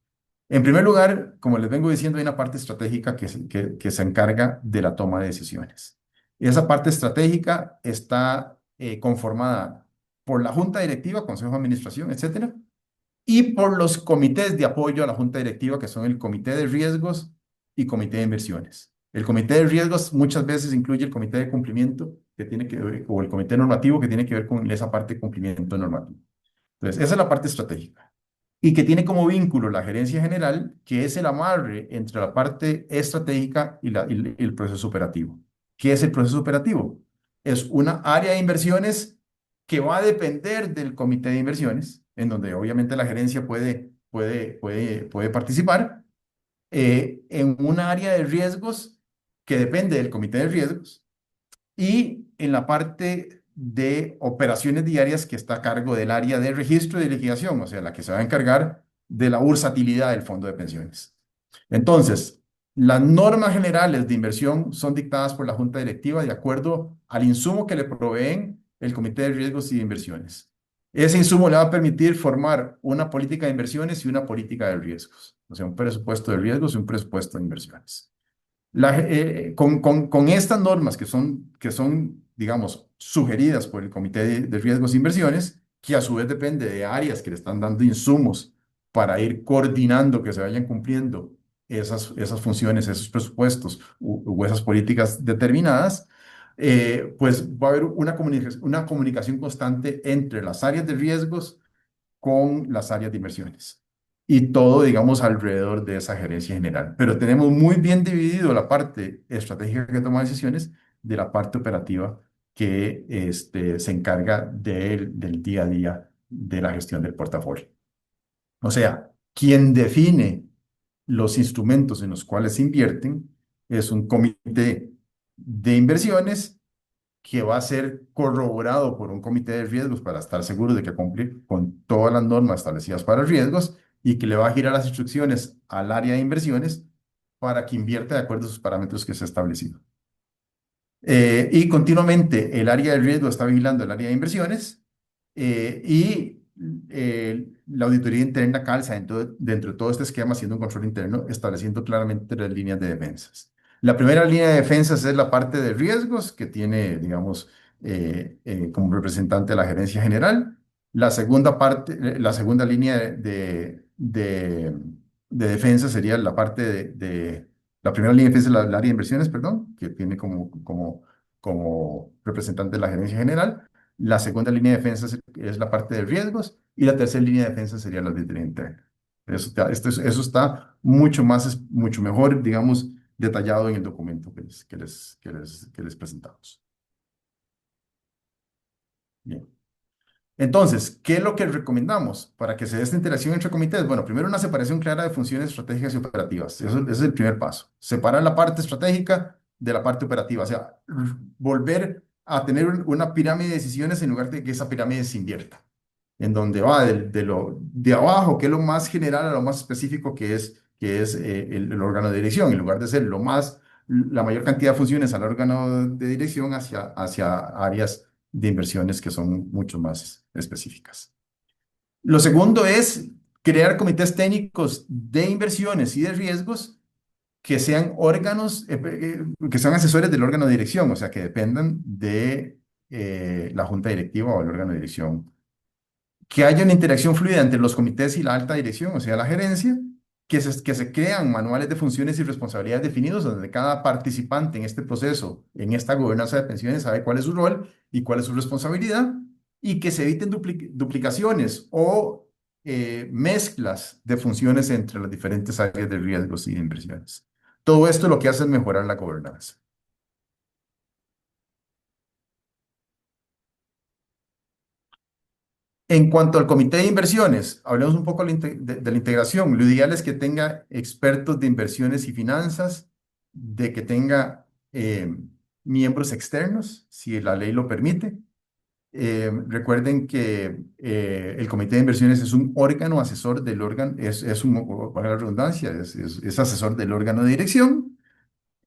[SPEAKER 3] En primer lugar, como les vengo diciendo, hay una parte estratégica que se encarga de la toma de decisiones. Y esa parte estratégica está conformada por la junta directiva, consejo de administración, etcétera, y por los comités de apoyo a la junta directiva, que son el comité de riesgos y comité de inversiones. El comité de riesgos muchas veces incluye el comité de cumplimiento, que tiene que ver, o el comité normativo, que tiene que ver con esa parte de cumplimiento normativo. Entonces, esa es la parte estratégica y que tiene como vínculo la gerencia general, que es el amarre entre la parte estratégica y el proceso operativo. ¿Qué es el proceso operativo? Es una área de inversiones que va a depender del comité de inversiones, en donde obviamente la gerencia puede participar, en un área de riesgos que depende del comité de riesgos y en la parte de operaciones diarias que está a cargo del área de registro y de liquidación, o sea, la que se va a encargar de la bursatilidad del fondo de pensiones. Entonces, las normas generales de inversión son dictadas por la junta directiva de acuerdo al insumo que le proveen el comité de riesgos y de inversiones. Ese insumo le va a permitir formar una política de inversiones y una política de riesgos, o sea, un presupuesto de riesgos y un presupuesto de inversiones. Con estas normas que son, digamos, sugeridas por el Comité de Riesgos e Inversiones, que a su vez depende de áreas que le están dando insumos para ir coordinando que se vayan cumpliendo esas funciones, esos presupuestos u esas políticas determinadas, pues va a haber una comunicación constante entre las áreas de riesgos con las áreas de inversiones. Y todo, digamos, alrededor de esa gerencia general. Pero tenemos muy bien dividido la parte estratégica que toma decisiones de la parte operativa que se encarga del día a día de la gestión del portafolio. O sea, quien define los instrumentos en los cuales se invierten es un comité de inversiones que va a ser corroborado por un comité de riesgos para estar seguro de que cumple con todas las normas establecidas para riesgos y que le va a girar las instrucciones al área de inversiones para que invierta de acuerdo a sus parámetros que se ha establecido. Y continuamente el área de riesgo está vigilando el área de inversiones y la auditoría interna calza dentro de todo este esquema haciendo un control interno estableciendo claramente las líneas de defensas. La primera línea de defensas es la parte de riesgos que tiene, digamos, como representante a la gerencia general. La segunda parte, la segunda línea de defensa sería la parte la primera línea de defensa es la área de inversiones, perdón, que tiene como representante de la gerencia general. La segunda línea de defensa es la parte de riesgos y la tercera línea de defensa sería la auditoría interna. Eso está mucho mejor, digamos, detallado en el documento que les presentamos. Bien. Entonces, ¿qué es lo que recomendamos para que se dé esta interacción entre comités? Bueno, primero una separación clara de funciones estratégicas y operativas. Eso, ese es el primer paso. Separar la parte estratégica de la parte operativa. O sea, volver a tener una pirámide de decisiones en lugar de que esa pirámide se invierta. En donde va de lo de abajo, que es lo más general, a lo más específico, que es el órgano de dirección. En lugar de ser la mayor cantidad de funciones al órgano de dirección hacia áreas de inversiones que son mucho más específicas. Lo segundo es crear comités técnicos de inversiones y de riesgos que sean órganos, que sean asesores del órgano de dirección, o sea, que dependan de la junta directiva o el órgano de dirección, que haya una interacción fluida entre los comités y la alta dirección, o sea, la gerencia, que se crean manuales de funciones y responsabilidades definidos donde cada participante en este proceso, en esta gobernanza de pensiones, sabe cuál es su rol y cuál es su responsabilidad, y que se eviten duplicaciones o mezclas de funciones entre las diferentes áreas de riesgos y de inversiones. Todo esto lo que hace es mejorar la gobernanza. En cuanto al comité de inversiones, hablemos un poco de la integración. Lo ideal es que tenga expertos de inversiones y finanzas, de que tenga miembros externos, si la ley lo permite. Recuerden que el comité de inversiones es un órgano asesor del órgano, para la redundancia, es asesor del órgano de dirección.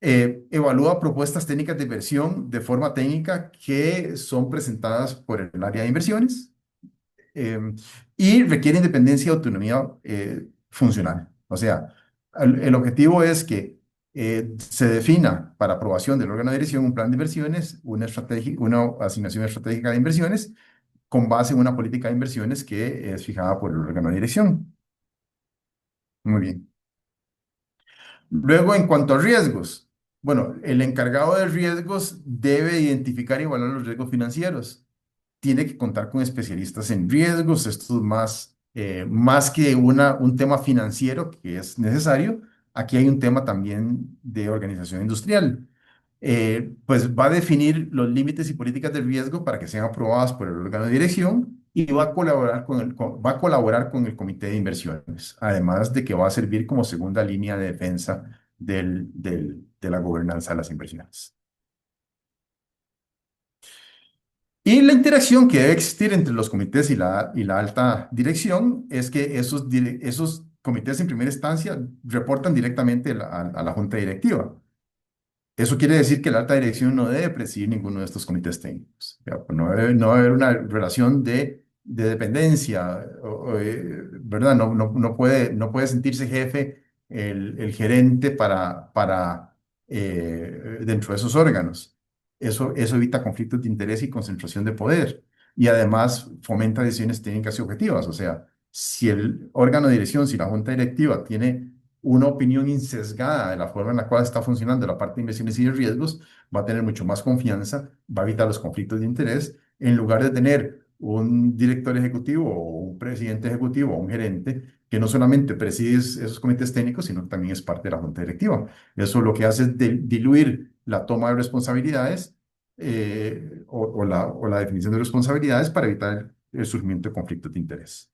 [SPEAKER 3] Evalúa propuestas técnicas de inversión de forma técnica que son presentadas por el área de inversiones eh, y requiere independencia y autonomía funcional. O sea, el objetivo es que se defina para aprobación del órgano de dirección un plan de inversiones, una asignación estratégica de inversiones con base en una política de inversiones que es fijada por el órgano de dirección. Muy bien. Luego, en cuanto a riesgos, bueno, el encargado de riesgos debe identificar y evaluar los riesgos financieros. Tiene que contar con especialistas en riesgos. Esto es más que un tema financiero que es necesario. Aquí hay un tema también de organización industrial. Pues va a definir los límites y políticas de riesgo para que sean aprobadas por el órgano de dirección y va a colaborar con el comité de inversiones, además de que va a servir como segunda línea de defensa de la gobernanza de las inversiones. Y la interacción que debe existir entre los comités y la alta dirección es que esos comités en primera instancia reportan directamente a la junta directiva. Eso quiere decir que la alta dirección no debe presidir ninguno de estos comités técnicos. Ya, pues no debe haber una relación de dependencia, ¿verdad? No puede sentirse jefe el gerente dentro de esos órganos. Eso evita conflictos de interés y concentración de poder. Y además fomenta decisiones técnicas y objetivas. O sea, si el órgano de dirección, si la junta directiva tiene una opinión insesgada de la forma en la cual está funcionando la parte de inversiones y de riesgos, va a tener mucho más confianza, va a evitar los conflictos de interés, en lugar de tener un director ejecutivo o un presidente ejecutivo o un gerente que no solamente preside esos comités técnicos, sino que también es parte de la junta directiva. Eso lo que hace es diluir la toma de responsabilidades o la definición de responsabilidades para evitar el surgimiento de conflictos de interés.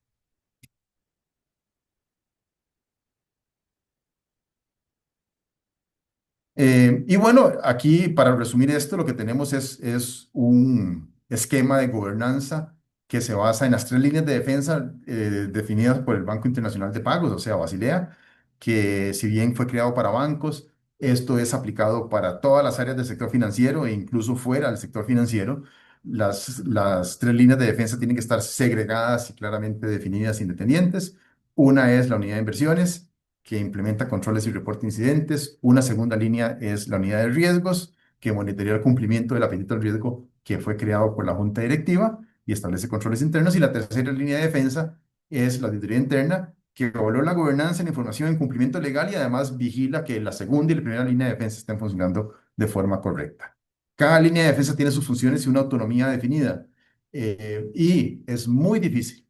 [SPEAKER 3] Y bueno, aquí para resumir esto, lo que tenemos es un esquema de gobernanza que se basa en las tres líneas de defensa definidas por el Banco Internacional de Pagos, o sea, Basilea, que si bien fue creado para bancos, esto es aplicado para todas las áreas del sector financiero e incluso fuera del sector financiero. Las tres líneas de defensa tienen que estar segregadas y claramente definidas, independientes. Una es la unidad de inversiones que implementa controles y reporta incidentes. Una segunda línea es la unidad de riesgos, que monitorea el cumplimiento del apetito al riesgo que fue creado por la junta directiva y establece controles internos. Y la tercera línea de defensa es la auditoría interna, que evalúa la gobernanza, la información en cumplimiento legal y además vigila que la segunda y la primera línea de defensa estén funcionando de forma correcta. Cada línea de defensa tiene sus funciones y una autonomía definida. Y es muy difícil,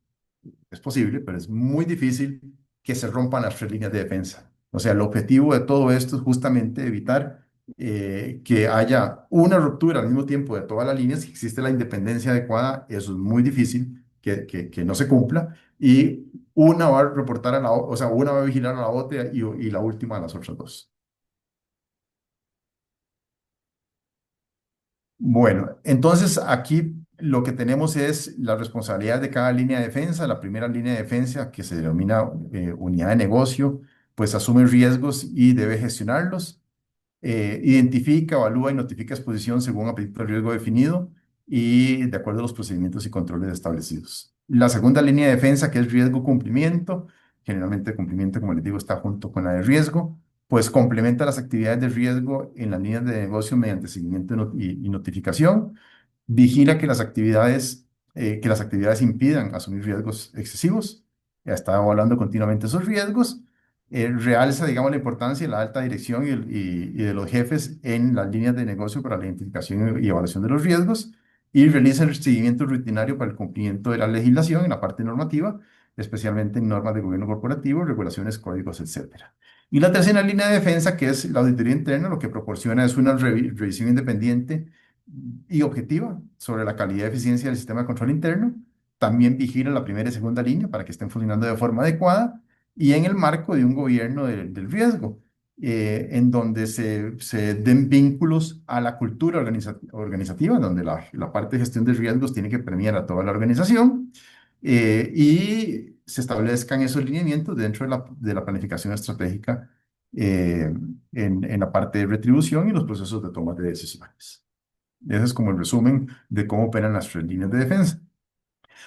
[SPEAKER 3] es posible, pero es muy difícil que se rompan las tres líneas de defensa. O sea, el objetivo de todo esto es justamente evitar que haya una ruptura al mismo tiempo de todas las líneas, si existe la independencia adecuada, eso es muy difícil que no se cumpla, y una va a reportar a o sea, una va a vigilar a la otra y la última a las otras dos. Bueno, entonces aquí lo que tenemos es la responsabilidad de cada línea de defensa. La primera línea de defensa, que se denomina unidad de negocio, pues asume riesgos y debe gestionarlos. Identifica, evalúa y notifica exposición según apetito de riesgo definido y de acuerdo a los procedimientos y controles establecidos. La segunda línea de defensa, que es riesgo cumplimiento, generalmente el cumplimiento, como les digo, está junto con la de riesgo, pues complementa las actividades de riesgo en las líneas de negocio mediante seguimiento y notificación, vigila que las actividades impidan asumir riesgos excesivos, está evaluando continuamente esos riesgos, realza, digamos, la importancia de la alta dirección y de los jefes en las líneas de negocio para la identificación y evaluación de los riesgos y realiza el seguimiento rutinario para el cumplimiento de la legislación en la parte normativa, especialmente en normas de gobierno corporativo, regulaciones, códigos, etcétera. Y la tercera línea de defensa, que es la auditoría interna, lo que proporciona es una revisión independiente y objetiva sobre la calidad y eficiencia del sistema de control interno. También vigila la primera y segunda línea para que estén funcionando de forma adecuada y en el marco de un gobierno del riesgo, en donde se den vínculos a la cultura organizativa, donde la parte de gestión de riesgos tiene que premiar a toda la organización y se establezcan esos lineamientos dentro de la planificación estratégica en la parte de retribución y los procesos de toma de decisiones. Ese es como el resumen de cómo operan las tres líneas de defensa.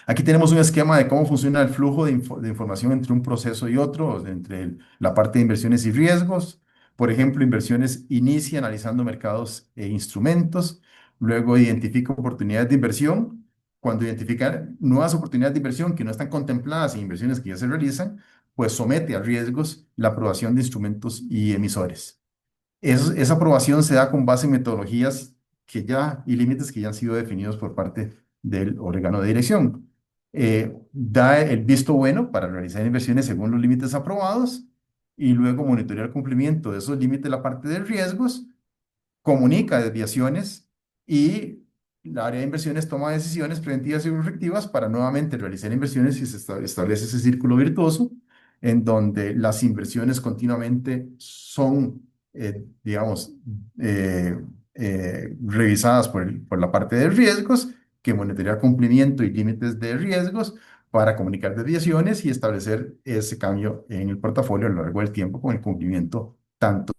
[SPEAKER 3] Aquí tenemos un esquema de cómo funciona el flujo de información entre un proceso y otro, entre la parte de inversiones y riesgos. Por ejemplo, inversiones inicia analizando mercados e instrumentos, luego identifica oportunidades de inversión. Cuando identifica nuevas oportunidades de inversión que no están contempladas en inversiones que ya se realizan, pues somete a riesgos la aprobación de instrumentos y emisores. Esa aprobación se da con base en metodologías y límites que ya han sido definidos por parte del órgano de dirección. Da el visto bueno para realizar inversiones según los límites aprobados y luego monitorear el cumplimiento de esos límites la parte de riesgos, comunica desviaciones y la área de inversiones toma decisiones preventivas y correctivas para nuevamente realizar inversiones y se establece ese círculo virtuoso en donde las inversiones continuamente son, digamos, eh, revisadas por la parte de riesgos, que monitorea cumplimiento y límites de riesgos para comunicar desviaciones y establecer ese cambio en el portafolio a lo largo del tiempo con el cumplimiento tanto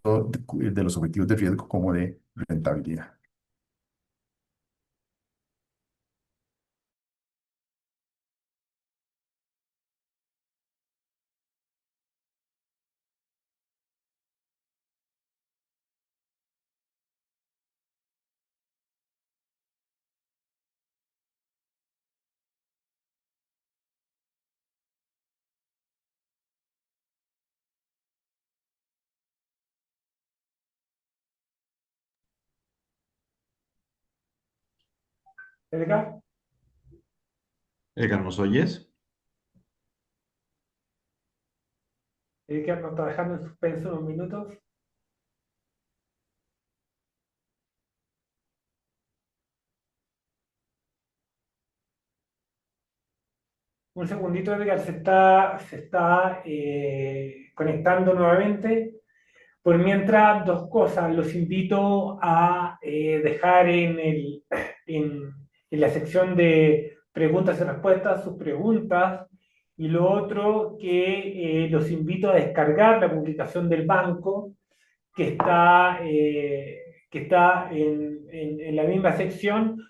[SPEAKER 3] de los objetivos de riesgo como de rentabilidad.
[SPEAKER 2] Edgar,
[SPEAKER 1] Edgar, ¿nos oyes?
[SPEAKER 2] Edgar nos está dejando en suspenso unos minutos. Un segundito, Edgar, se está conectando nuevamente. Por mientras, dos cosas. Los invito a dejar en, en la sección de preguntas y respuestas sus preguntas. Y lo otro, que los invito a descargar la publicación del banco que está en la misma sección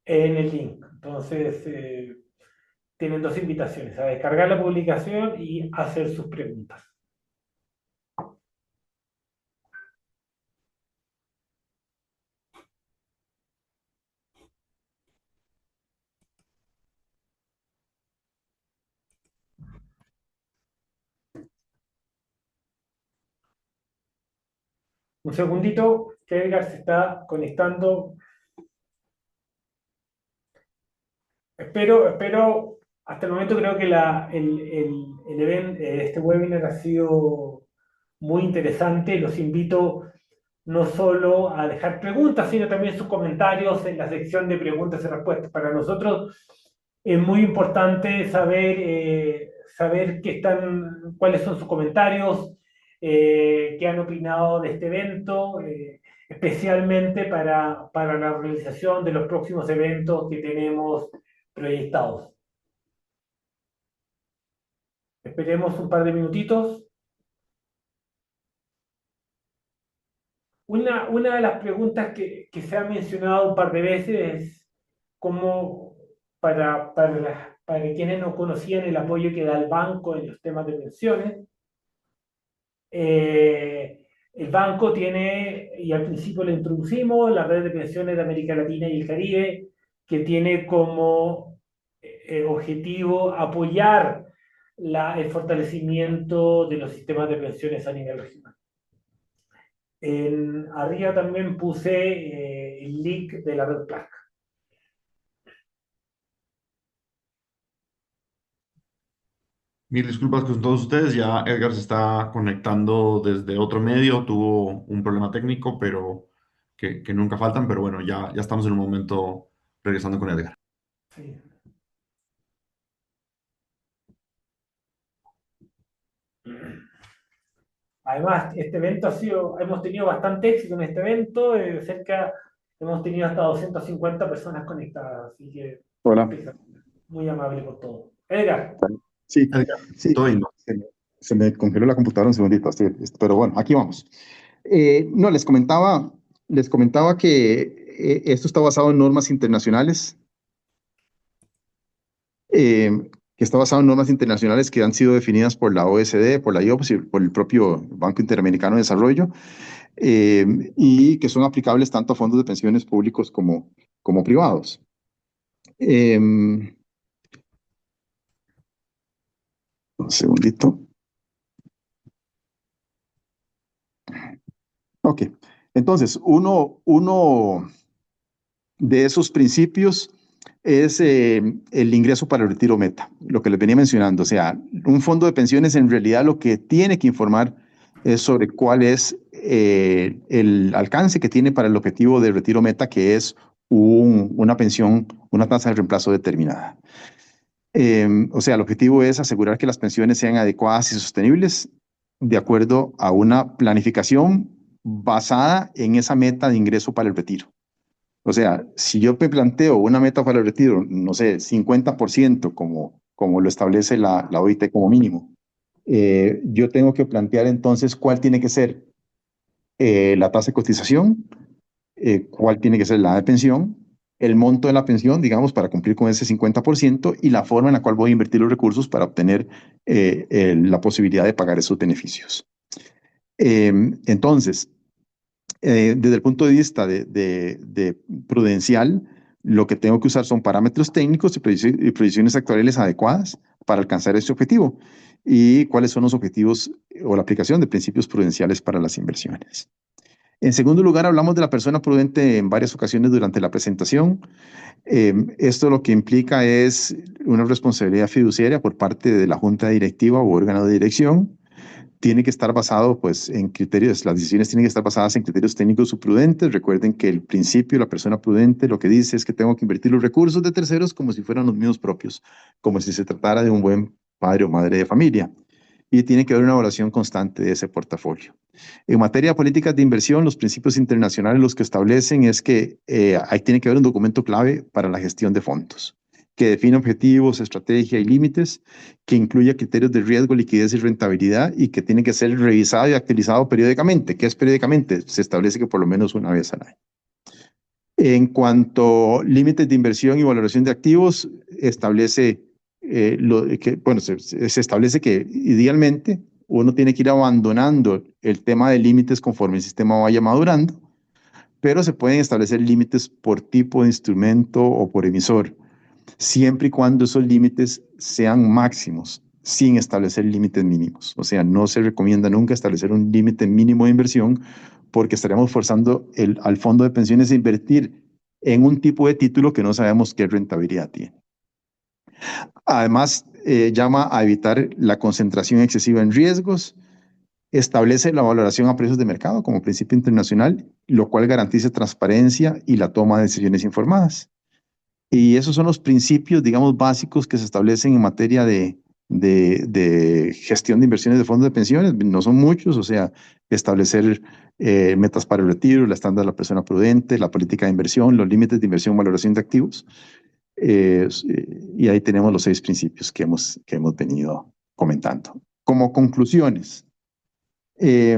[SPEAKER 2] en el link. Entonces, tienen dos invitaciones, a descargar la publicación y hacer sus preguntas. Un segundito, que Edgar se está conectando. Espero, hasta el momento creo que este webinar ha sido muy interesante. Los invito no solo a dejar preguntas, sino también sus comentarios en la sección de preguntas y respuestas. Para nosotros es muy importante saber cuáles son sus comentarios, qué han opinado de este evento, especialmente para la organización de los próximos eventos que tenemos proyectados. Esperemos un par de minutitos. Una de las preguntas que se ha mencionado un par de veces es cómo, para quienes no conocían el apoyo que da el banco en los temas de pensiones, el banco tiene, y al principio lo introducimos, la red de pensiones de América Latina y el Caribe, que tiene como objetivo apoyar el fortalecimiento de los sistemas de pensiones a nivel regional. Arriba también puse el link de la red PLAC.
[SPEAKER 1] Mil disculpas con todos ustedes, ya Edgar se está conectando desde otro medio, tuvo un problema técnico, pero que nunca faltan, pero bueno, ya estamos en un momento regresando con Edgar.
[SPEAKER 2] Sí. Además, este evento hemos tenido bastante éxito en este evento, hemos tenido hasta 250 personas conectadas, así que
[SPEAKER 4] Hola.
[SPEAKER 2] muy amable por todo. Edgar.
[SPEAKER 4] Sí,
[SPEAKER 1] Edgar,
[SPEAKER 4] sí,
[SPEAKER 1] todo bien, ¿no?
[SPEAKER 4] se me congeló la computadora un segundito, sí, pero bueno, aquí vamos. No, les comentaba que esto está basado en normas internacionales, que está basado en normas internacionales que han sido definidas por la OSD, por la IOPS y por el propio Banco Interamericano de Desarrollo, y que son aplicables tanto a fondos de pensiones públicos como privados. Un segundito. Ok, entonces, uno de esos principios es el ingreso para el retiro meta, lo que les venía mencionando. O sea, un fondo de pensiones en realidad lo que tiene que informar es sobre cuál es el alcance que tiene para el objetivo de retiro meta, que es una pensión, una tasa de reemplazo determinada. O sea, el objetivo es asegurar que las pensiones sean adecuadas y sostenibles de acuerdo a una planificación basada en esa meta de ingreso para el retiro. O sea, si yo me planteo una meta para el retiro, no sé, 50% como lo establece la OIT como mínimo, yo tengo que plantear entonces cuál tiene que ser la tasa de cotización, cuál tiene que ser la de pensión, el monto de la pensión, digamos, para cumplir con ese 50% y la forma en la cual voy a invertir los recursos para obtener la posibilidad de pagar esos beneficios. Entonces, desde el punto de vista de prudencial, lo que tengo que usar son parámetros técnicos y previsiones actuariales adecuadas para alcanzar este objetivo y cuáles son los objetivos o la aplicación de principios prudenciales para las inversiones. En segundo lugar, hablamos de la persona prudente en varias ocasiones durante la presentación. Esto lo que implica es una responsabilidad fiduciaria por parte de la junta directiva o órgano de dirección. Tiene que estar basado pues, en criterios, las decisiones tienen que estar basadas en criterios técnicos o prudentes. Recuerden que el principio, la persona prudente, lo que dice es que tengo que invertir los recursos de terceros como si fueran los míos propios, como si se tratara de un buen padre o madre de familia. Y tiene que haber una evaluación constante de ese portafolio. En materia de políticas de inversión, los principios internacionales los que establecen es que ahí tiene que haber un documento clave para la gestión de fondos, que define objetivos, estrategia y límites, que incluya criterios de riesgo, liquidez y rentabilidad y que tiene que ser revisado y actualizado periódicamente. ¿Qué es periódicamente? Se establece que por lo menos una vez al año. En cuanto a límites de inversión y valoración de activos, establece se establece que idealmente uno tiene que ir abandonando el tema de límites conforme el sistema vaya madurando, pero se pueden establecer límites por tipo de instrumento o por emisor, siempre y cuando esos límites sean máximos, sin establecer límites mínimos. O sea, no se recomienda nunca establecer un límite mínimo de inversión porque estaremos forzando al fondo de pensiones a invertir en un tipo de título que no sabemos qué rentabilidad tiene. Además, llama a evitar la concentración excesiva en riesgos, Establece la valoración a precios de mercado como principio internacional, lo cual garantiza transparencia y la toma de decisiones informadas. Y esos son los principios, digamos, básicos que se establecen en materia de gestión de inversiones de fondos de pensiones. No son muchos, o sea, establecer metas para el retiro, la estándar de la persona prudente, la política de inversión, los límites de inversión, valoración de activos. Y ahí tenemos los 6 principios que hemos venido comentando. Como conclusiones, eh,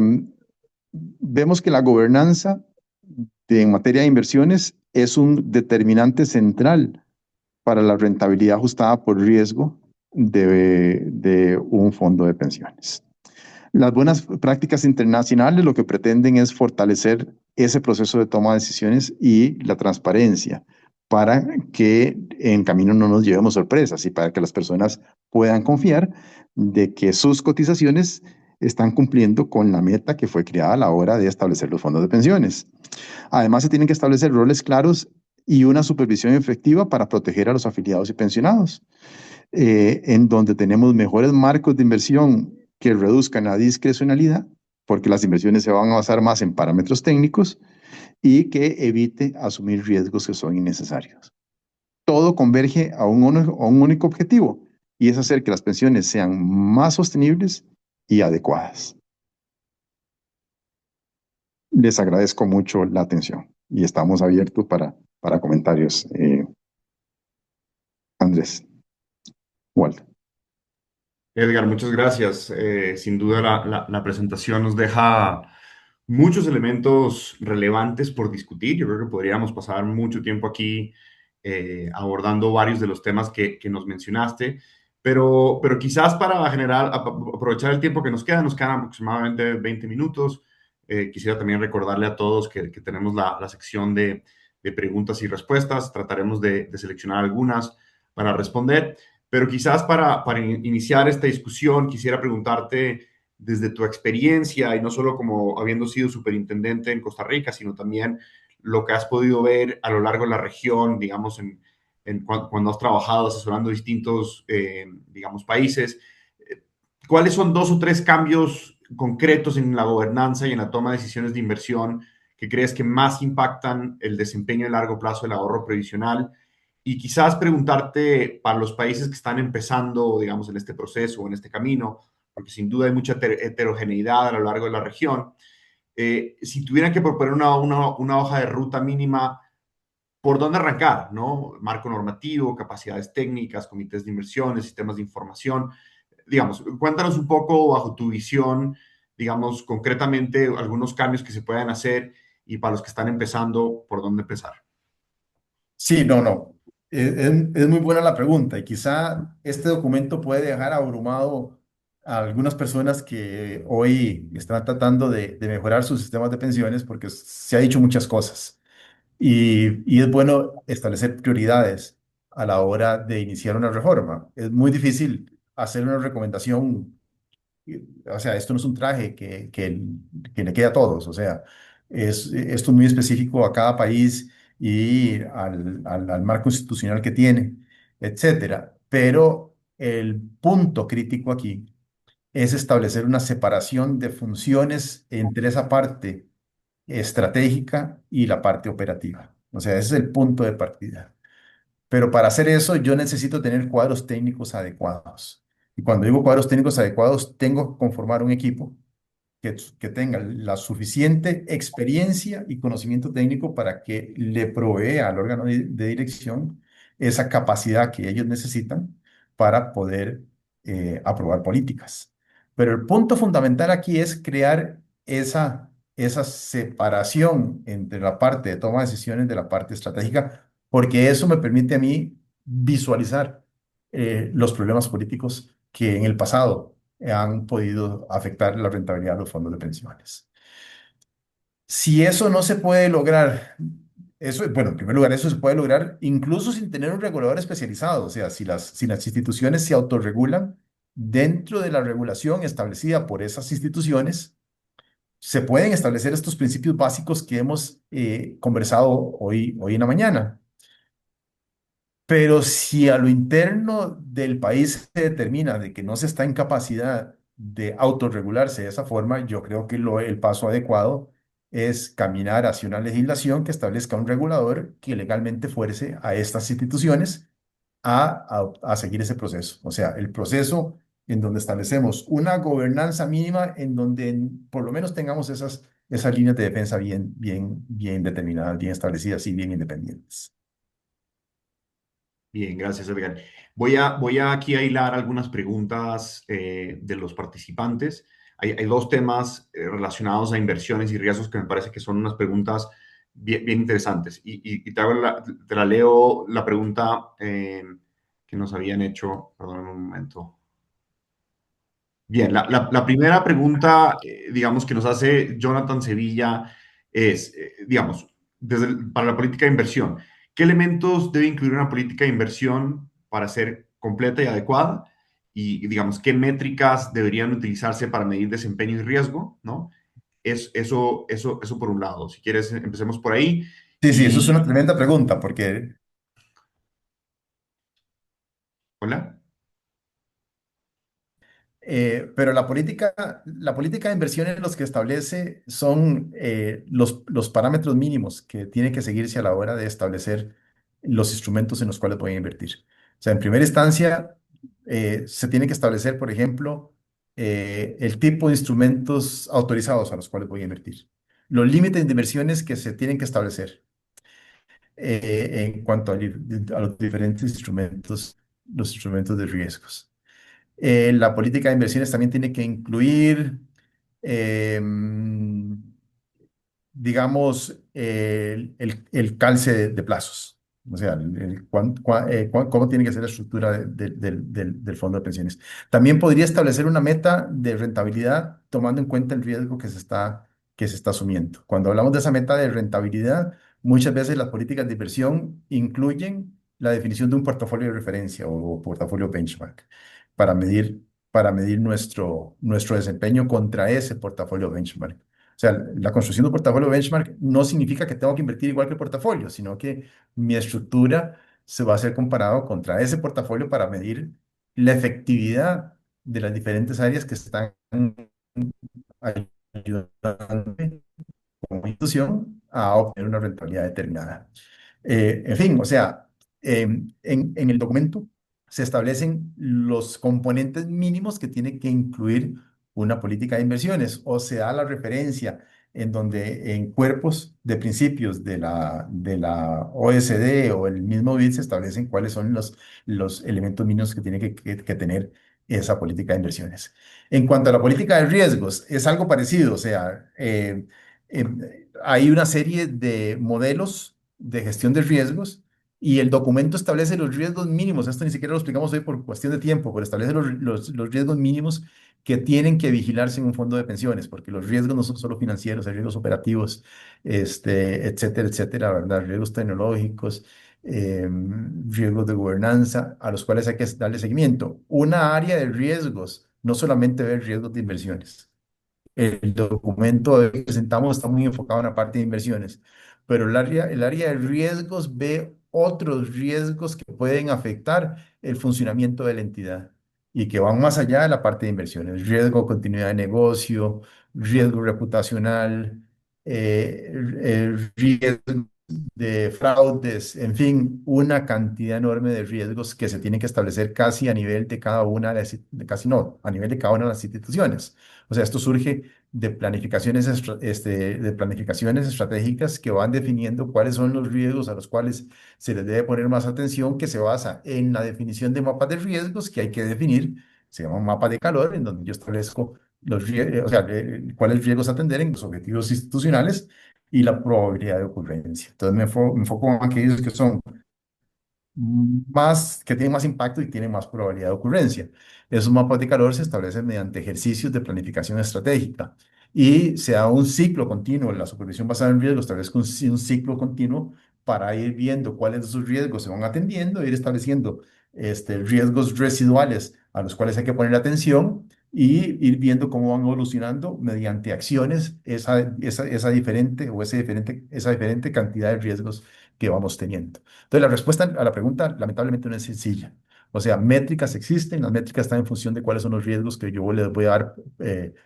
[SPEAKER 4] vemos que la gobernanza en materia de inversiones es un determinante central para la rentabilidad ajustada por riesgo de un fondo de pensiones. Las buenas prácticas internacionales lo que pretenden es fortalecer ese proceso de toma de decisiones y la transparencia para que en camino no nos llevemos sorpresas y para que las personas puedan confiar de que sus cotizaciones están cumpliendo con la meta que fue creada a la hora de establecer los fondos de pensiones. Además, se tienen que establecer roles claros y una supervisión efectiva para proteger a los afiliados y pensionados, en donde tenemos mejores marcos de inversión que reduzcan la discrecionalidad, porque las inversiones se van a basar más en parámetros técnicos y que evite asumir riesgos que son innecesarios. Todo converge a un único objetivo, y es hacer que las pensiones sean más sostenibles y adecuadas. Les agradezco mucho la atención y estamos abiertos para comentarios. Andrés, Walter.
[SPEAKER 1] Edgar, muchas gracias. Sin duda la presentación nos deja muchos elementos relevantes por discutir. Yo creo que podríamos pasar mucho tiempo aquí abordando varios de los temas que nos mencionaste, pero quizás para aprovechar el tiempo que nos quedan aproximadamente 20 minutos. Quisiera también recordarle a todos que tenemos la sección de preguntas y respuestas. Trataremos de seleccionar algunas para responder. Pero quizás para iniciar esta discusión, quisiera preguntarte desde tu experiencia, y no solo como habiendo sido superintendente en Costa Rica, sino también lo que has podido ver a lo largo de la región, digamos, cuando has trabajado asesorando distintos, digamos, países. ¿Cuáles son 2 o 3 cambios concretos en la gobernanza y en la toma de decisiones de inversión que crees que más impactan el desempeño a largo plazo del ahorro previsional? Y quizás preguntarte para los países que están empezando, digamos, en este proceso o en este camino, porque sin duda hay mucha heterogeneidad a lo largo de la región, si tuvieran que proponer una hoja de ruta mínima, ¿por dónde arrancar? ¿No? Marco normativo, capacidades técnicas, comités de inversiones, sistemas de información. Digamos, cuéntanos un poco bajo tu visión, digamos, concretamente algunos cambios que se puedan hacer y para los que están empezando, ¿por dónde empezar?
[SPEAKER 3] Sí, no, no. Es muy buena la pregunta y quizá este documento puede dejar abrumado a algunas personas que hoy están tratando de mejorar sus sistemas de pensiones porque se ha dicho muchas cosas y es bueno establecer prioridades a la hora de iniciar una reforma. Es muy difícil hacer una recomendación, o sea, esto no es un traje que le queda a todos, o sea, esto es muy específico a cada país y al marco institucional que tiene, etcétera. Pero el punto crítico aquí es establecer una separación de funciones entre esa parte estratégica y la parte operativa. O sea, ese es el punto de partida. Pero para hacer eso yo necesito tener cuadros técnicos adecuados. Y cuando digo cuadros técnicos adecuados, tengo que conformar un equipo que tenga la suficiente experiencia y conocimiento técnico para que le provea al órgano de dirección esa capacidad que ellos necesitan para poder aprobar políticas. Pero el punto fundamental aquí es crear esa separación entre la parte de toma de decisiones de la parte estratégica, porque eso me permite a mí visualizar los problemas políticos que en el pasado han podido afectar la rentabilidad de los fondos de pensiones. Si eso no se puede lograr, eso, bueno, en primer lugar, eso se puede lograr incluso sin tener un regulador especializado, o sea, si las instituciones se autorregulan dentro de la regulación establecida por esas instituciones, se pueden establecer estos principios básicos que hemos conversado hoy en la mañana. Pero si a lo interno del país se determina de que no se está en capacidad de autorregularse de esa forma, yo creo que el paso adecuado es caminar hacia una legislación que establezca un regulador que legalmente fuerce a estas instituciones a seguir ese proceso. O sea, el proceso en donde establecemos una gobernanza mínima en donde por lo menos tengamos esas líneas de defensa bien determinadas, bien establecidas y bien independientes.
[SPEAKER 1] Bien, gracias, Edgar. Voy a aquí a hilar algunas preguntas de los participantes. Hay dos temas relacionados a inversiones y riesgos que me parece que son unas preguntas bien interesantes. Y te la leo la pregunta que nos habían hecho. Perdón un momento. Bien, la primera pregunta, digamos, que nos hace Jonathan Sevilla es, digamos, para la política de inversión, ¿qué elementos debe incluir una política de inversión para ser completa y adecuada? Digamos, ¿qué métricas deberían utilizarse para medir desempeño y riesgo? ¿No? Eso por un lado. Si quieres, empecemos por ahí.
[SPEAKER 3] Sí, sí, eso es una
[SPEAKER 1] Y,
[SPEAKER 3] tremenda pregunta porque
[SPEAKER 1] hola.
[SPEAKER 3] pero la política de inversiones los que establece son los parámetros mínimos que tienen que seguirse a la hora de establecer los instrumentos en los cuales voy a invertir. O sea, en primera instancia, se tiene que establecer, por ejemplo, el tipo de instrumentos autorizados a los cuales voy a invertir, los límites de inversiones que se tienen que establecer en cuanto a los diferentes instrumentos, los instrumentos de riesgos. La política de inversiones también tiene que incluir, digamos, el calce de plazos. O sea, cómo tiene que ser la estructura del fondo de pensiones. También podría establecer una meta de rentabilidad tomando en cuenta el riesgo que se está asumiendo. Cuando hablamos de esa meta de rentabilidad, muchas veces las políticas de inversión incluyen la definición de un portafolio de referencia o portafolio benchmark para medir, para medir nuestro desempeño contra ese portafolio benchmark. O sea, la construcción de un portafolio benchmark no significa que tengo que invertir igual que el portafolio, sino que mi estructura se va a hacer comparado contra ese portafolio para medir la efectividad de las diferentes áreas que están ayudando como institución a obtener una rentabilidad determinada. En fin, o sea, en el documento se establecen los componentes mínimos que tiene que incluir una política de inversiones o se da la referencia en donde en cuerpos de principios de la OSD o el mismo BID se establecen cuáles son los elementos mínimos que tiene que tener esa política de inversiones. En cuanto a la política de riesgos, es algo parecido, o sea, hay una serie de modelos de gestión de riesgos y el documento establece los riesgos mínimos. Esto ni siquiera lo explicamos hoy por cuestión de tiempo, pero establece los riesgos mínimos que tienen que vigilarse en un fondo de pensiones, porque los riesgos no son solo financieros, hay riesgos operativos, etcétera, etcétera, ¿verdad? Riesgos tecnológicos, riesgos de gobernanza, a los cuales hay que darle seguimiento. Una área de riesgos, no solamente ver riesgos de inversiones. El documento que presentamos está muy enfocado en la parte de inversiones, pero el área de riesgos ve otros riesgos que pueden afectar el funcionamiento de la entidad y que van más allá de la parte de inversiones. Riesgo de continuidad de negocio, riesgo reputacional, riesgo de fraudes, en fin, una cantidad enorme de riesgos que se tienen que establecer casi a nivel de cada una de casi no, a nivel de cada una de las instituciones. O sea, esto surge de planificaciones estratégicas que van definiendo cuáles son los riesgos a los cuales se les debe poner más atención, que se basa en la definición de mapas de riesgos que hay que definir, se llama un mapa de calor, en donde yo establezco o sea, cuáles riesgos atender en los objetivos institucionales y la probabilidad de ocurrencia. Entonces me enfoco en aquellos que son que tienen más impacto y tienen más probabilidad de ocurrencia. Esos mapas de calor se establecen mediante ejercicios de planificación estratégica y se da un ciclo continuo. La supervisión basada en riesgos establece un ciclo continuo para ir viendo cuáles de esos riesgos se van atendiendo, ir estableciendo riesgos residuales a los cuales hay que poner atención y ir viendo cómo van evolucionando mediante acciones esa diferente o esa diferente cantidad de riesgos que vamos teniendo. Entonces, la respuesta a la pregunta lamentablemente no es sencilla. O sea, métricas existen, las métricas están en función de cuáles son los riesgos que yo les voy a dar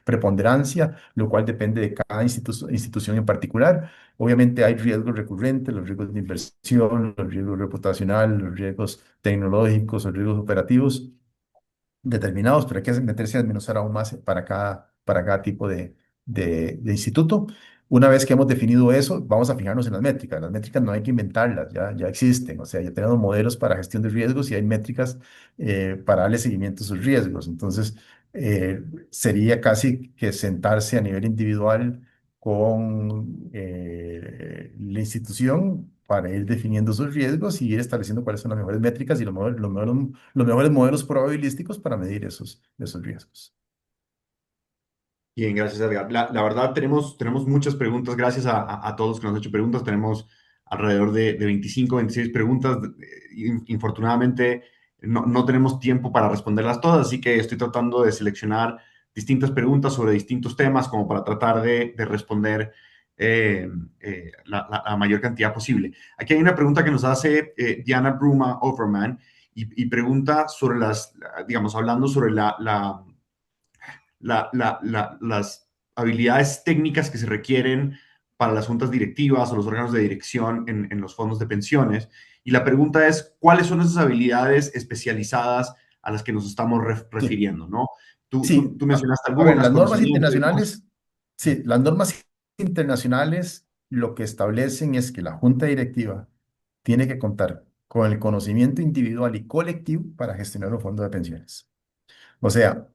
[SPEAKER 3] preponderancia, lo cual depende de cada institución en particular. Obviamente hay riesgos recurrentes, los riesgos de inversión, los riesgos reputacionales, los riesgos tecnológicos, los riesgos operativos determinados, pero hay que meterse a desmenuzar aún más para cada tipo de instituto. Una vez que hemos definido eso, vamos a fijarnos en las métricas. Las métricas no hay que inventarlas, ya existen. O sea, ya tenemos modelos para gestión de riesgos y hay métricas para darle seguimiento a esos riesgos. Entonces, sería casi que sentarse a nivel individual con la institución para ir definiendo sus riesgos y ir estableciendo cuáles son las mejores métricas y los mejores modelos probabilísticos para medir esos riesgos.
[SPEAKER 1] Bien, gracias, Edgar. La verdad, tenemos muchas preguntas. Gracias a todos los que nos han hecho preguntas. Tenemos alrededor de 25, 26 preguntas. Infortunadamente, no tenemos tiempo para responderlas todas, así que estoy tratando de seleccionar distintas preguntas sobre distintos temas como para tratar de responder la mayor cantidad posible. Aquí hay una pregunta que nos hace Diana Bruma Overman y pregunta sobre digamos, hablando sobre las habilidades técnicas que se requieren para las juntas directivas o los órganos de dirección en los fondos de pensiones. Y la pregunta es, ¿cuáles son esas habilidades especializadas a las que nos estamos
[SPEAKER 3] Sí,
[SPEAKER 1] refiriendo, ¿no? Tú
[SPEAKER 3] sí.
[SPEAKER 1] mencionaste
[SPEAKER 3] A ver,
[SPEAKER 1] algunas,
[SPEAKER 3] las normas
[SPEAKER 1] conocimiento y demás.
[SPEAKER 3] internacionales, sí, las normas internacionales lo que establecen es que la junta directiva tiene que contar con el conocimiento individual y colectivo para gestionar un fondo de pensiones. O sea,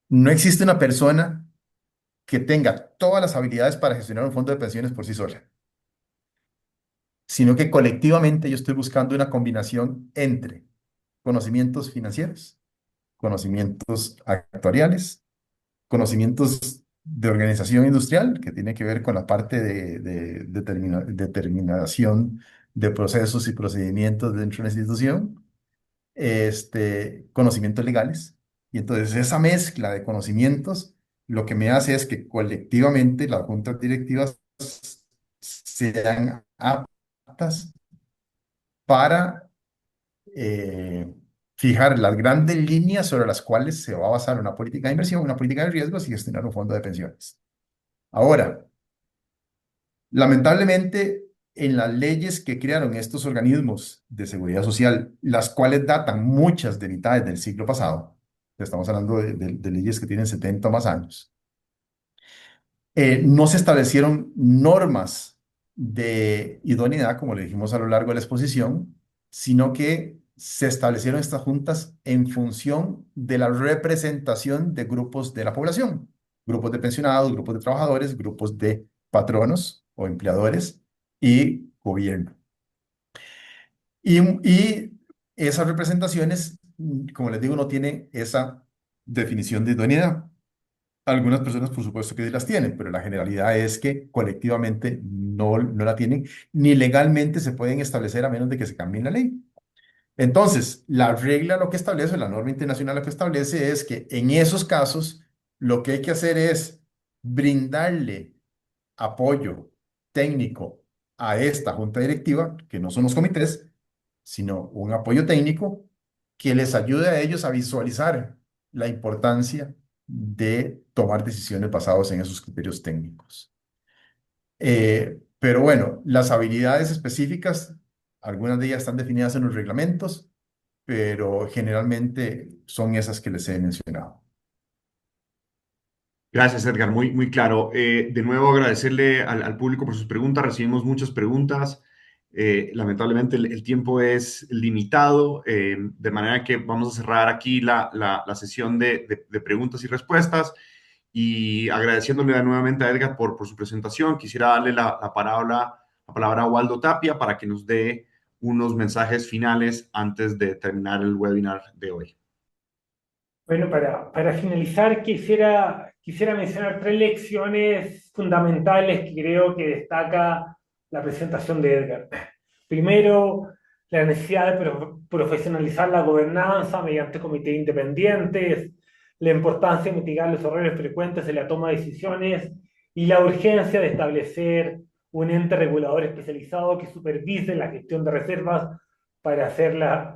[SPEAKER 3] no existe una persona que tenga todas las habilidades para gestionar un fondo de pensiones por sí sola, sino que colectivamente yo estoy buscando una combinación entre conocimientos financieros, conocimientos actuariales, conocimientos de organización industrial, que tiene que ver con la parte de determinación de procesos y procedimientos dentro de una institución, conocimientos legales. Y entonces esa mezcla de conocimientos lo que me hace es que colectivamente las juntas directivas sean aptas para eh, fijar las grandes líneas sobre las cuales se va a basar una política de inversión, una política de riesgos y gestionar un fondo de pensiones. Ahora, lamentablemente, en las leyes que crearon estos organismos de seguridad social, las cuales datan muchas de mitades del siglo pasado, estamos hablando de leyes que tienen 70 o más años, no se establecieron normas de idoneidad, como le dijimos a lo largo de la exposición, sino que se establecieron estas juntas en función de la representación de grupos de la población, grupos de pensionados, grupos de trabajadores, grupos de patronos o empleadores y gobierno. Y esas representaciones, como les digo, no tienen esa definición de idoneidad. Algunas personas, por supuesto, que sí las tienen, pero la generalidad es que colectivamente no la tienen, ni legalmente se pueden establecer a menos de que se cambie la ley. Entonces, la regla lo que establece, la norma internacional lo que establece es que en esos casos lo que hay que hacer es brindarle apoyo técnico a esta junta directiva, que no son los comités, sino un apoyo técnico que les ayude a ellos a visualizar la importancia de tomar decisiones basadas en esos criterios técnicos. Pero bueno, las habilidades específicas, algunas de ellas están definidas en los reglamentos, pero generalmente son esas que les he mencionado.
[SPEAKER 1] Gracias, Edgar. Muy claro. De nuevo, agradecerle al público por sus preguntas. Recibimos muchas preguntas. Lamentablemente, el tiempo es limitado, de manera que vamos a cerrar aquí la sesión de preguntas y respuestas. Y agradeciéndole nuevamente a Edgar por su presentación, quisiera darle la palabra a Waldo Tapia para que nos dé unos mensajes finales antes de terminar el webinar de hoy.
[SPEAKER 2] Bueno, para finalizar, quisiera mencionar tres lecciones fundamentales que creo que destaca la presentación de Edgar. Primero, la necesidad de profesionalizar la gobernanza mediante comités independientes, la importancia de mitigar los errores frecuentes en la toma de decisiones y la urgencia de establecer un ente regulador especializado que supervise la gestión de reservas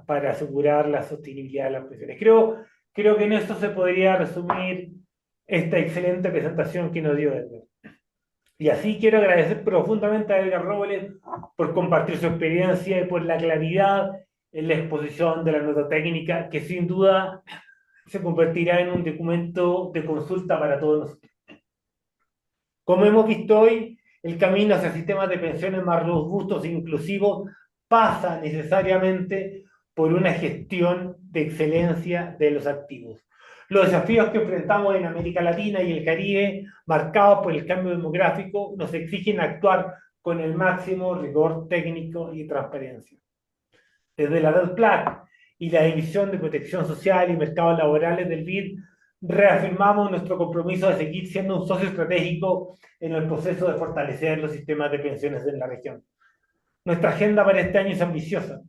[SPEAKER 2] para asegurar la sostenibilidad de las pensiones. Creo que en esto se podría resumir esta excelente presentación que nos dio Edgar. Y así quiero agradecer profundamente a Edgar Robles por compartir su experiencia y por la claridad en la exposición de la nota técnica, que sin duda se convertirá en un documento de consulta para todos nosotros. Como hemos visto hoy, el camino hacia sistemas de pensiones más robustos e inclusivos pasa necesariamente por una gestión de excelencia de los activos. Los desafíos que enfrentamos en América Latina y el Caribe, marcados por el cambio demográfico, nos exigen actuar con el máximo rigor técnico y transparencia. Desde la Red PLAC y la División de Protección Social y Mercados Laborales del BID, reafirmamos nuestro compromiso de seguir siendo un socio estratégico en el proceso de fortalecer los sistemas de pensiones en la región. Nuestra agenda para este año es ambiciosa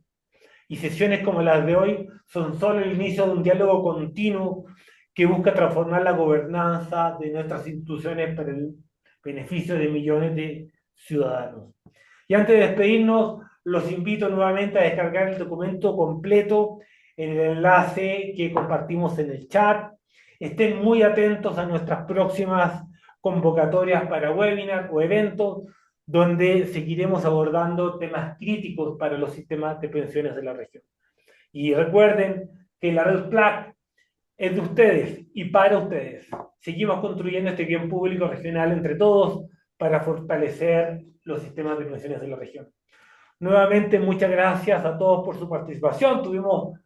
[SPEAKER 2] y sesiones como las de hoy son solo el inicio de un diálogo continuo que busca transformar la gobernanza de nuestras instituciones para el beneficio de millones de ciudadanos. Y antes de despedirnos, los invito nuevamente a descargar el documento completo en el enlace que compartimos en el chat. Estén muy atentos a nuestras próximas convocatorias para webinar o eventos, donde seguiremos abordando temas críticos para los sistemas de pensiones de la región. Y recuerden que la Red PLAC es de ustedes y para ustedes. Seguimos construyendo este bien público regional entre todos para fortalecer los sistemas de pensiones de la región. Nuevamente, muchas gracias a todos por su participación. Tuvimos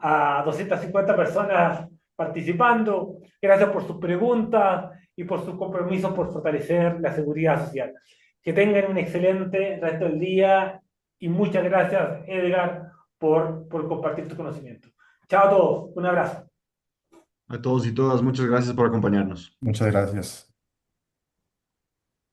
[SPEAKER 2] a 250 personas participando. Gracias por sus preguntas y por sus compromisos por fortalecer la seguridad social. Que tengan un excelente resto del día y muchas gracias, Edgar, por compartir tu conocimiento. Chao a todos, un abrazo.
[SPEAKER 1] A todos y todas, muchas gracias por acompañarnos.
[SPEAKER 3] Muchas gracias.